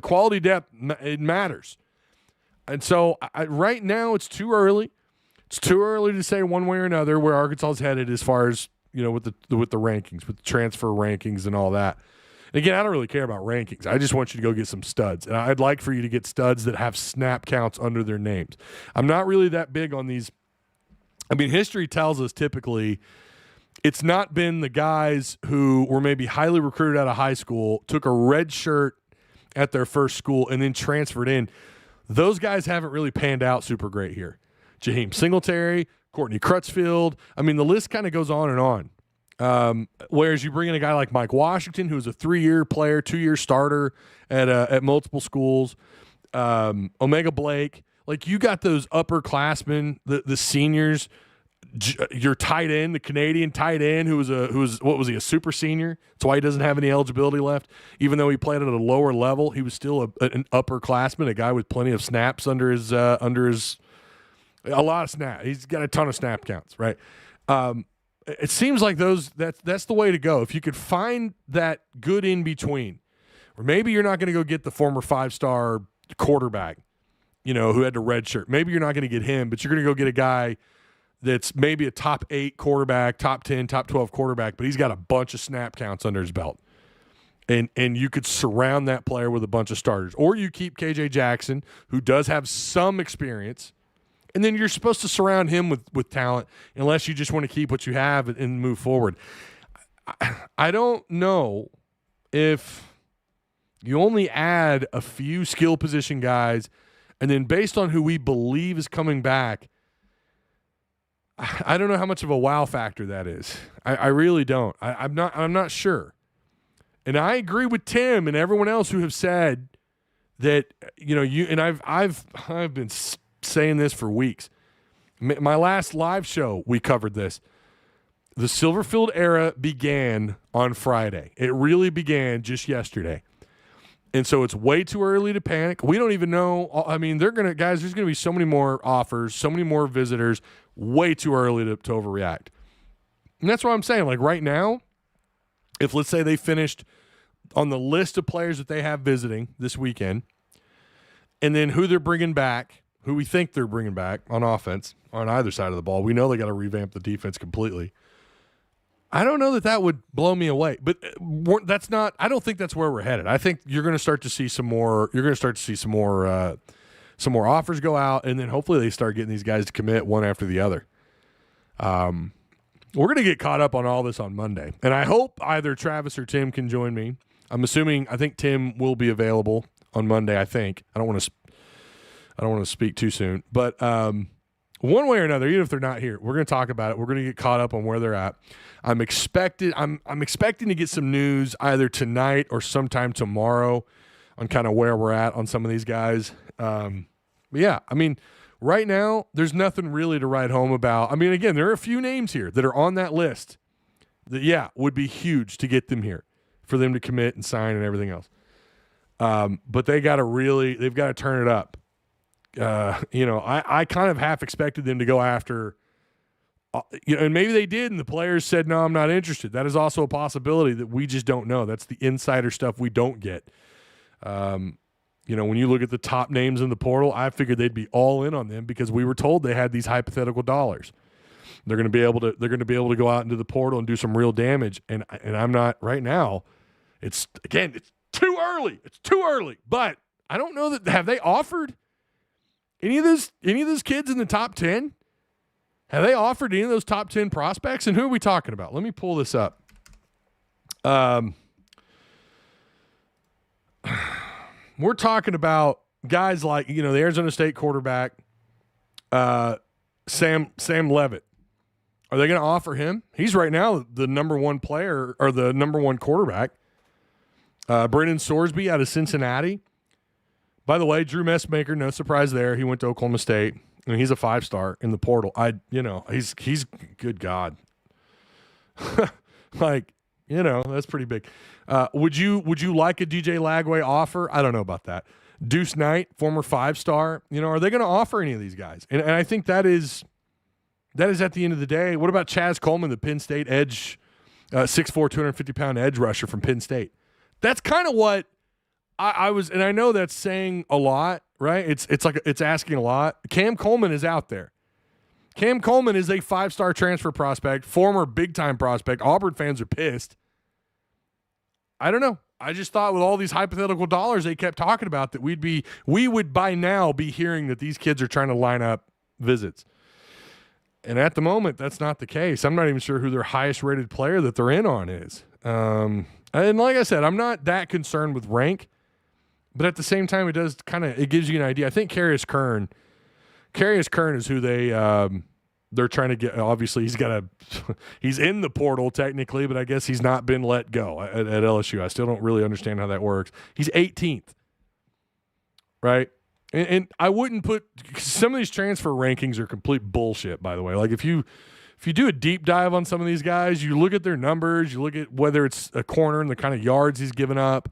quality depth, it matters. And so right now it's too early. It's too early to say one way or another where Arkansas is headed as far as, you know, with the rankings, with the transfer rankings and all that. And again, I don't really care about rankings. I just want you to go get some studs. And I'd like for you to get studs that have snap counts under their names. I'm not really that big on these. I mean, history tells us typically it's not been the guys who were maybe highly recruited out of high school, took a red shirt at their first school, and then transferred in. Those guys haven't really panned out super great here. Jaheim Singletary, Courtney Crutchfield. I mean, the list kind of goes on and on. Whereas you bring in a guy like Mike Washington, who's a 3-year player, 2-year starter at multiple schools. Omega Blake. Like, you got those upperclassmen, the seniors. Your tight end, the Canadian tight end, who was a super senior? That's why he doesn't have any eligibility left. Even though he played at a lower level, he was still an upperclassman, a guy with plenty of snaps under his a lot of snaps. He's got a ton of snap counts, right? It seems like that's the way to go. If you could find that good in between, or maybe you're not going to go get the former 5-star quarterback, you know, who had the red shirt. Maybe you're not going to get him, but you're going to go get a guy that's maybe a top 8 quarterback, top 10, top 12 quarterback, but he's got a bunch of snap counts under his belt. And you could surround that player with a bunch of starters. Or you keep KJ Jackson, who does have some experience, and then you're supposed to surround him with talent, unless you just want to keep what you have and move forward. I don't know if you only add a few skill position guys, and then based on who we believe is coming back, I don't know how much of a wow factor that is. I really don't. I'm not sure. And I agree with Tim and everyone else who have said that, you and I've been saying this for weeks. My last live show, we covered this. The Silverfield era began on Friday. It really began just yesterday. And so it's way too early to panic. We don't even know. I mean, there's going to be so many more offers, so many more visitors, way too early to overreact. And that's what I'm saying. Like right now, if let's say they finished on the list of players that they have visiting this weekend, and then who they're bringing back, who we think they're bringing back on offense on either side of the ball, we know they got to revamp the defense completely. I don't know that would blow me away, but that's not. I don't think that's where we're headed. I think you're going to start to see some more. You're going to start to see some more offers go out, and then hopefully they start getting these guys to commit one after the other. We're going to get caught up on all this on Monday, and I hope either Travis or Tim can join me. I think Tim will be available on Monday. I think. I don't want to speak too soon, but one way or another, even if they're not here, we're going to talk about it. We're going to get caught up on where they're at. I'm expecting to get some news either tonight or sometime tomorrow on kind of where we're at on some of these guys. But yeah, I mean, right now there's nothing really to write home about. I mean, again, there are a few names here that are on that list that would be huge to get them here for them to commit and sign and everything else. But they've got to turn it up. I kind of half expected them to go after, and maybe they did, and the players said, no, I'm not interested. That is also a possibility that we just don't know. That's the insider stuff we don't get. When you look at the top names in the portal, I figured they'd be all in on them because we were told they had these hypothetical dollars. They're going to be able to go out into the portal and do some real damage. And I'm not right now. It's too early. It's too early. But I don't know that have they offered any of those kids in the top 10? Have they offered any of those top 10 prospects? And who are we talking about? Let me pull this up. We're talking about guys like, the Arizona State quarterback, Sam Leavitt. Are they going to offer him? He's right now the number one player or the number one quarterback. Brendan Sorsby out of Cincinnati. By the way, Drew Messmaker, no surprise there. He went to Oklahoma State, and he's a 5-star in the portal. He's good God. That's pretty big. Would you like a DJ Lagway offer? I don't know about that. Deuce Knight, former 5-star. Are they going to offer any of these guys? And I think that is at the end of the day. What about Chaz Coleman, the Penn State edge, 6'4", 250-pound edge rusher from Penn State? That's kind of what I was, and I know that's saying a lot, right? It's asking a lot. Cam Coleman is out there. Cam Coleman is a 5-star transfer prospect, former big-time prospect. Auburn fans are pissed. I don't know. I just thought with all these hypothetical dollars they kept talking about that we would by now be hearing that these kids are trying to line up visits. And at the moment, that's not the case. I'm not even sure who their highest-rated player that they're in on is. And like I said, I'm not that concerned with rank. But at the same time, it gives you an idea. I think Carius Kern is who they're trying to get. Obviously, he's in the portal technically, but I guess he's not been let go at LSU. I still don't really understand how that works. He's 18th, right? And I wouldn't put some of these transfer rankings are complete bullshit. By the way, like if you do a deep dive on some of these guys, you look at their numbers, you look at whether it's a corner and the kind of yards he's given up.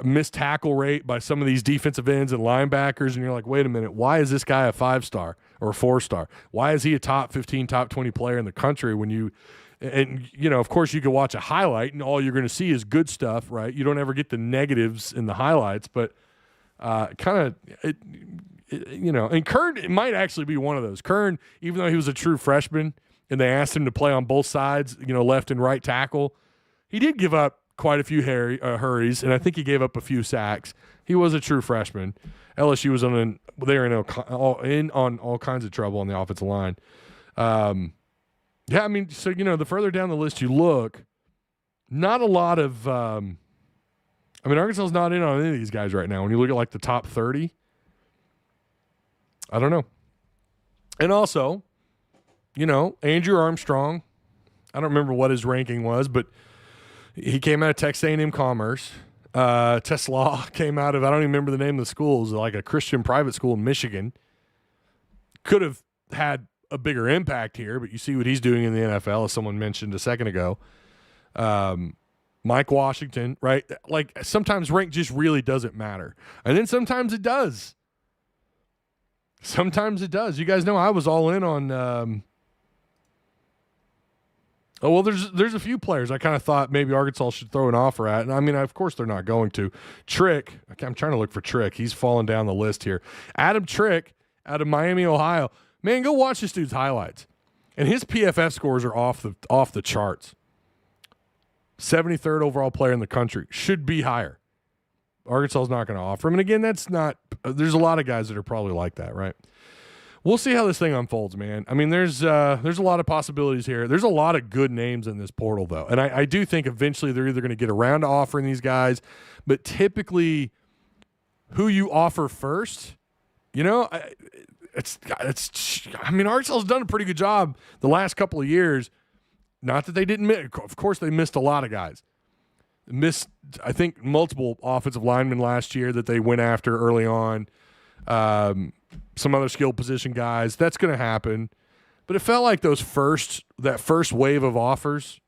Missed tackle rate by some of these defensive ends and linebackers, and you're like, wait a minute, why is this guy a 5-star or a 4-star? Why is he a top 15, top 20 player in the country of course you can watch a highlight and all you're going to see is good stuff, right? You don't ever get the negatives in the highlights, but and Kern might actually be one of those. Kern, even though he was a true freshman and they asked him to play on both sides, left and right tackle, he did give up quite a few hurries, and I think he gave up a few sacks. He was a true freshman. LSU was on all kinds of trouble on the offensive line. The further down the list you look, not a lot of Arkansas's not in on any of these guys right now. When you look at like the top 30, I don't know. And also, Andrew Armstrong. I don't remember what his ranking was, but he came out of Texas A&M Commerce. Tesla came out of, I don't even remember the name of the school. It was like a Christian private school in Michigan. Could have had a bigger impact here, but you see what he's doing in the NFL, as someone mentioned a second ago. Mike Washington, right? Like, sometimes rank just really doesn't matter. And then sometimes it does. Sometimes it does. You guys know I was all in on there's a few players I kind of thought maybe Arkansas should throw an offer at. And I mean, of course they're not going to. Trick, I'm trying to look for Trick. He's falling down the list here. Adam Trick out of Miami, Ohio. Man, go watch this dude's highlights. And his PFF scores are off the charts. 73rd overall player in the country. Should be higher. Arkansas is not going to offer him. And again, there's a lot of guys that are probably like that, right? We'll see how this thing unfolds, man. I mean, there's a lot of possibilities here. There's a lot of good names in this portal, though. And I do think eventually they're either going to get around to offering these guys, but typically who you offer first, Arkansas's done a pretty good job the last couple of years. Not that they didn't miss. Of course, they missed a lot of guys. Missed, I think, multiple offensive linemen last year that they went after early on. Some other skill position guys. That's going to happen. But it felt like that first wave of offers,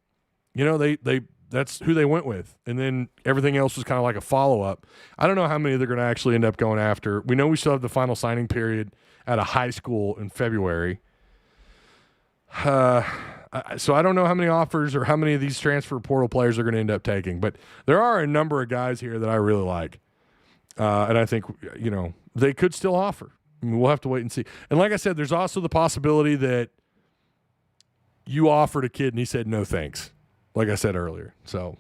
that's who they went with. And then everything else was kind of like a follow-up. I don't know how many they're going to actually end up going after. We know we still have the final signing period at a high school in February. So I don't know how many offers or how many of these transfer portal players are going to end up taking. But there are a number of guys here that I really like. And I think, they could still offer. I mean, we'll have to wait and see. And like I said, there's also the possibility that you offered a kid and he said no thanks, like I said earlier. So,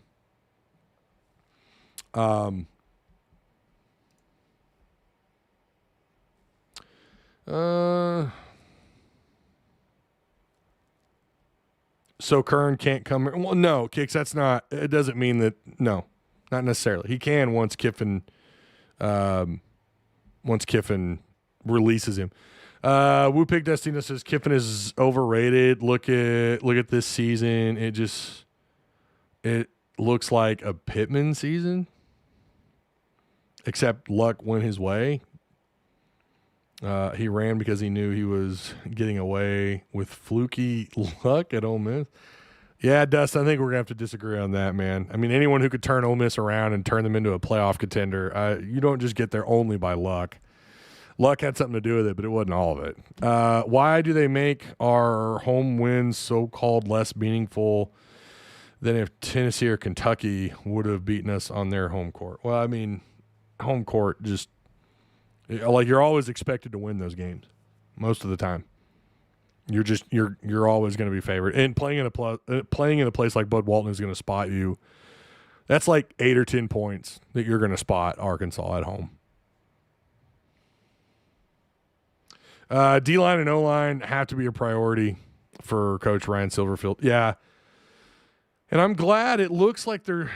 so Kern can't come. Well, no, Kicks, it doesn't mean that, no, not necessarily. He can once Kiffin releases him. Woo Pig Destino says Kiffin is overrated. Look at this season. It looks like a Pittman season, except luck went his way. He ran because he knew he was getting away with fluky luck at Ole Miss. Yeah, Dustin, I think we're going to have to disagree on that, man. I mean, anyone who could turn Ole Miss around and turn them into a playoff contender, you don't just get there only by luck. Luck had something to do with it, but it wasn't all of it. Why do they make our home wins so-called less meaningful than if Tennessee or Kentucky would have beaten us on their home court? Well, I mean, home court just – like you're always expected to win those games most of the time. You're always going to be favored. And playing in a place like Bud Walton is going to spot you. That's like 8 or 10 points that you're going to spot Arkansas at home. D-line and O-line have to be a priority for Coach Ryan Silverfield. Yeah. And I'm glad it looks like they're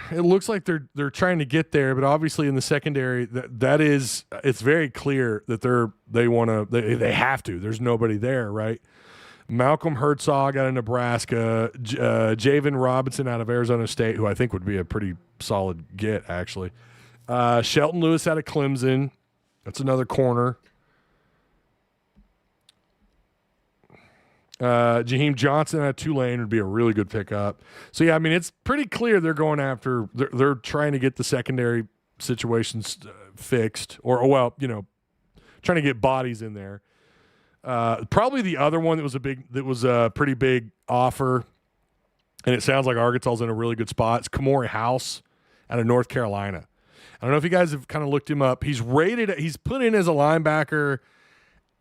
trying to get there, but obviously in the secondary it's very clear that they have to. There's nobody there, right? Malcolm Herzog out of Nebraska, Javen Robinson out of Arizona State, who I think would be a pretty solid get, actually. Shelton Lewis out of Clemson. That's another corner. Jaheim Johnson out of Tulane would be a really good pickup. So, yeah, I mean, it's pretty clear they're going after – they're trying to get the secondary situations fixed or trying to get bodies in there. Probably the other one that was a pretty big offer, and it sounds like Arkansas's in a really good spot. It's Kamori House out of North Carolina. I don't know if you guys have kind of looked him up. He's put in as a linebacker –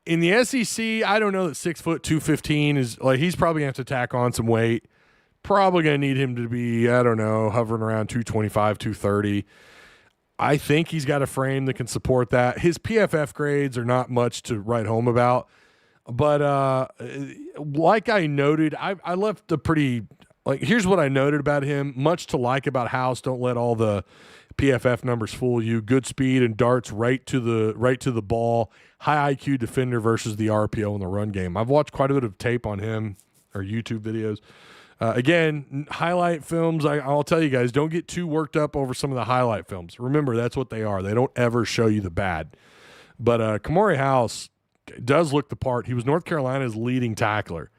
in the SEC, I don't know that 6 foot 215 is like he's probably gonna have to tack on some weight. Probably gonna need him to be, I don't know, hovering around 225, 230. I think he's got a frame that can support that. His PFF grades are not much to write home about, but like I noted, I left a pretty here's what I noted about him. Much to like about House. Don't let all the PFF numbers fool you. Good speed and darts right to the ball. High IQ defender versus the RPO in the run game. I've watched quite a bit of tape on him or YouTube videos. Again, highlight films, I'll tell you guys, don't get too worked up over some of the highlight films. Remember, that's what they are. They don't ever show you the bad. But Kamari House does look the part. He was North Carolina's leading tackler,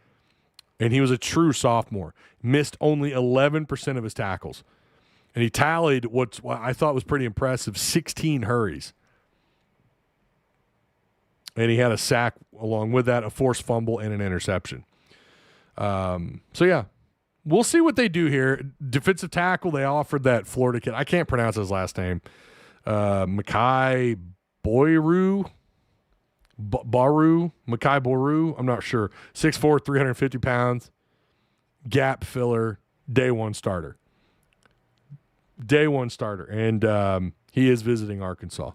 and he was a true sophomore. Missed only 11% of his tackles. And he tallied what I thought was pretty impressive, 16 hurries. And he had a sack along with that, a forced fumble, and an interception. So, yeah, we'll see what they do here. Defensive tackle, they offered that Florida kid. I can't pronounce his last name. Makai Boru. Makai Boru. I'm not sure. 6'4", 350 pounds. Gap filler. Day one starter. And he is visiting Arkansas.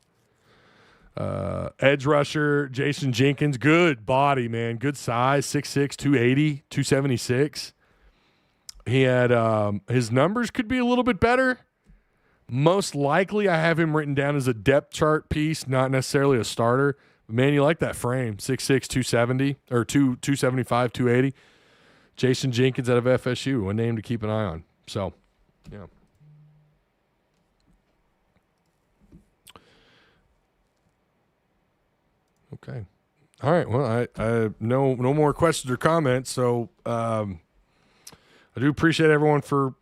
Edge rusher, Jason Jenkins. Good body, man. Good size. 6'6", 280, 276. He had his numbers could be a little bit better. Most likely I have him written down as a depth chart piece, not necessarily a starter. But man, you like that frame. 6'6", 270, or 275, 280. Jason Jenkins out of FSU, a name to keep an eye on. So, yeah. Okay. All right. Well, I no more questions or comments. So I do appreciate everyone for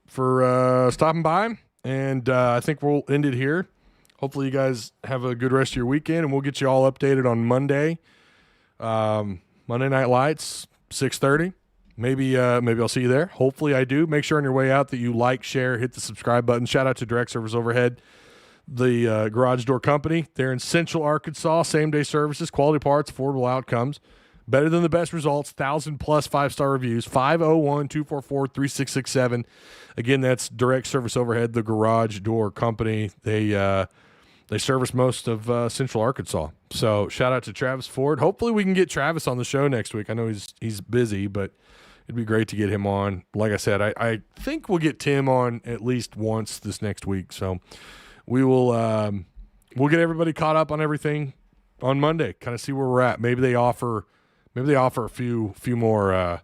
stopping by, and I think we'll end it here. Hopefully, you guys have a good rest of your weekend, and we'll get you all updated on Monday. Monday Night Lights, 6:30. Maybe I'll see you there. Hopefully, I do. Make sure on your way out that you like, share, hit the subscribe button. Shout out to Direct Service Overhead, the garage door company. They're in Central Arkansas. Same-day services, quality parts, affordable outcomes. Better than the best results. 1,000-plus 5-star reviews. 501-244-3667. Again, that's Direct Service Overhead, the garage door company. They service most of Central Arkansas. So shout out to Travis Ford. Hopefully we can get Travis on the show next week. I know he's busy, but it'd be great to get him on. Like I said, I think we'll get Tim on at least once this next week. So we will we'll get everybody caught up on everything on Monday. Kind of see where we're at. Maybe they offer a few more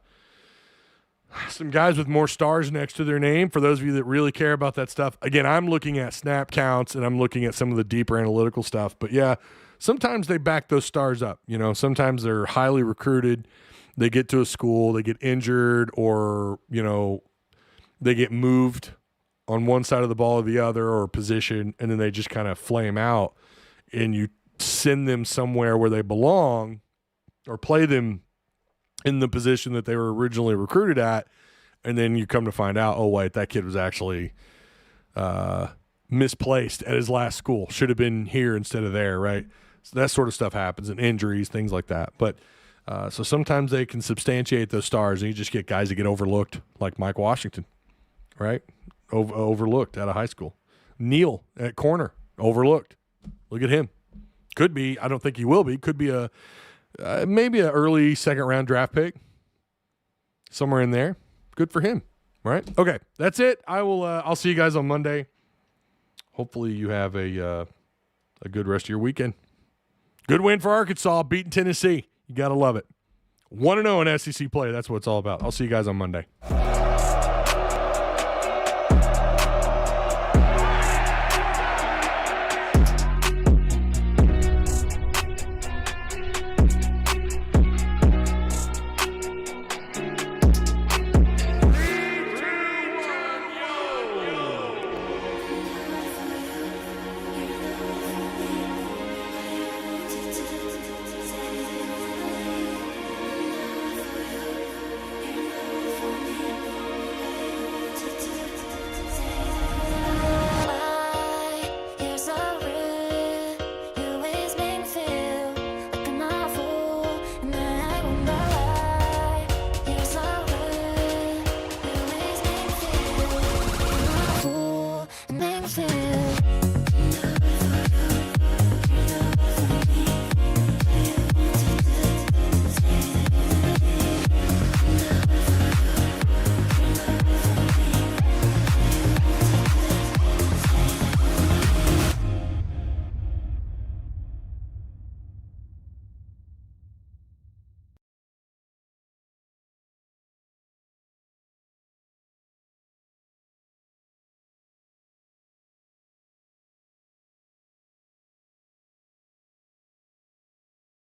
some guys with more stars next to their name. For those of you that really care about that stuff. Again, I'm looking at snap counts and I'm looking at some of the deeper analytical stuff. But yeah, sometimes they back those stars up. You know, sometimes they're highly recruited. They get to a school, they get injured, or they get moved on one side of the ball or the other, or position, and then they just kind of flame out, and you send them somewhere where they belong or play them in the position that they were originally recruited at, and then you come to find out, oh, wait, that kid was actually misplaced at his last school. Should have been here instead of there, right? So that sort of stuff happens, and injuries, things like that. But so sometimes they can substantiate those stars, and you just get guys that get overlooked, like Mike Washington, right? Overlooked out of high school. Neal at corner, overlooked. Look at him. Could be, I don't think he will be, could be maybe an early second-round draft pick, somewhere in there. Good for him, right? Okay, that's it. I'll see you guys on Monday. Hopefully you have a good rest of your weekend. Good win for Arkansas, beating Tennessee. You got to love it. 1-0 in SEC play. That's what it's all about. I'll see you guys on Monday.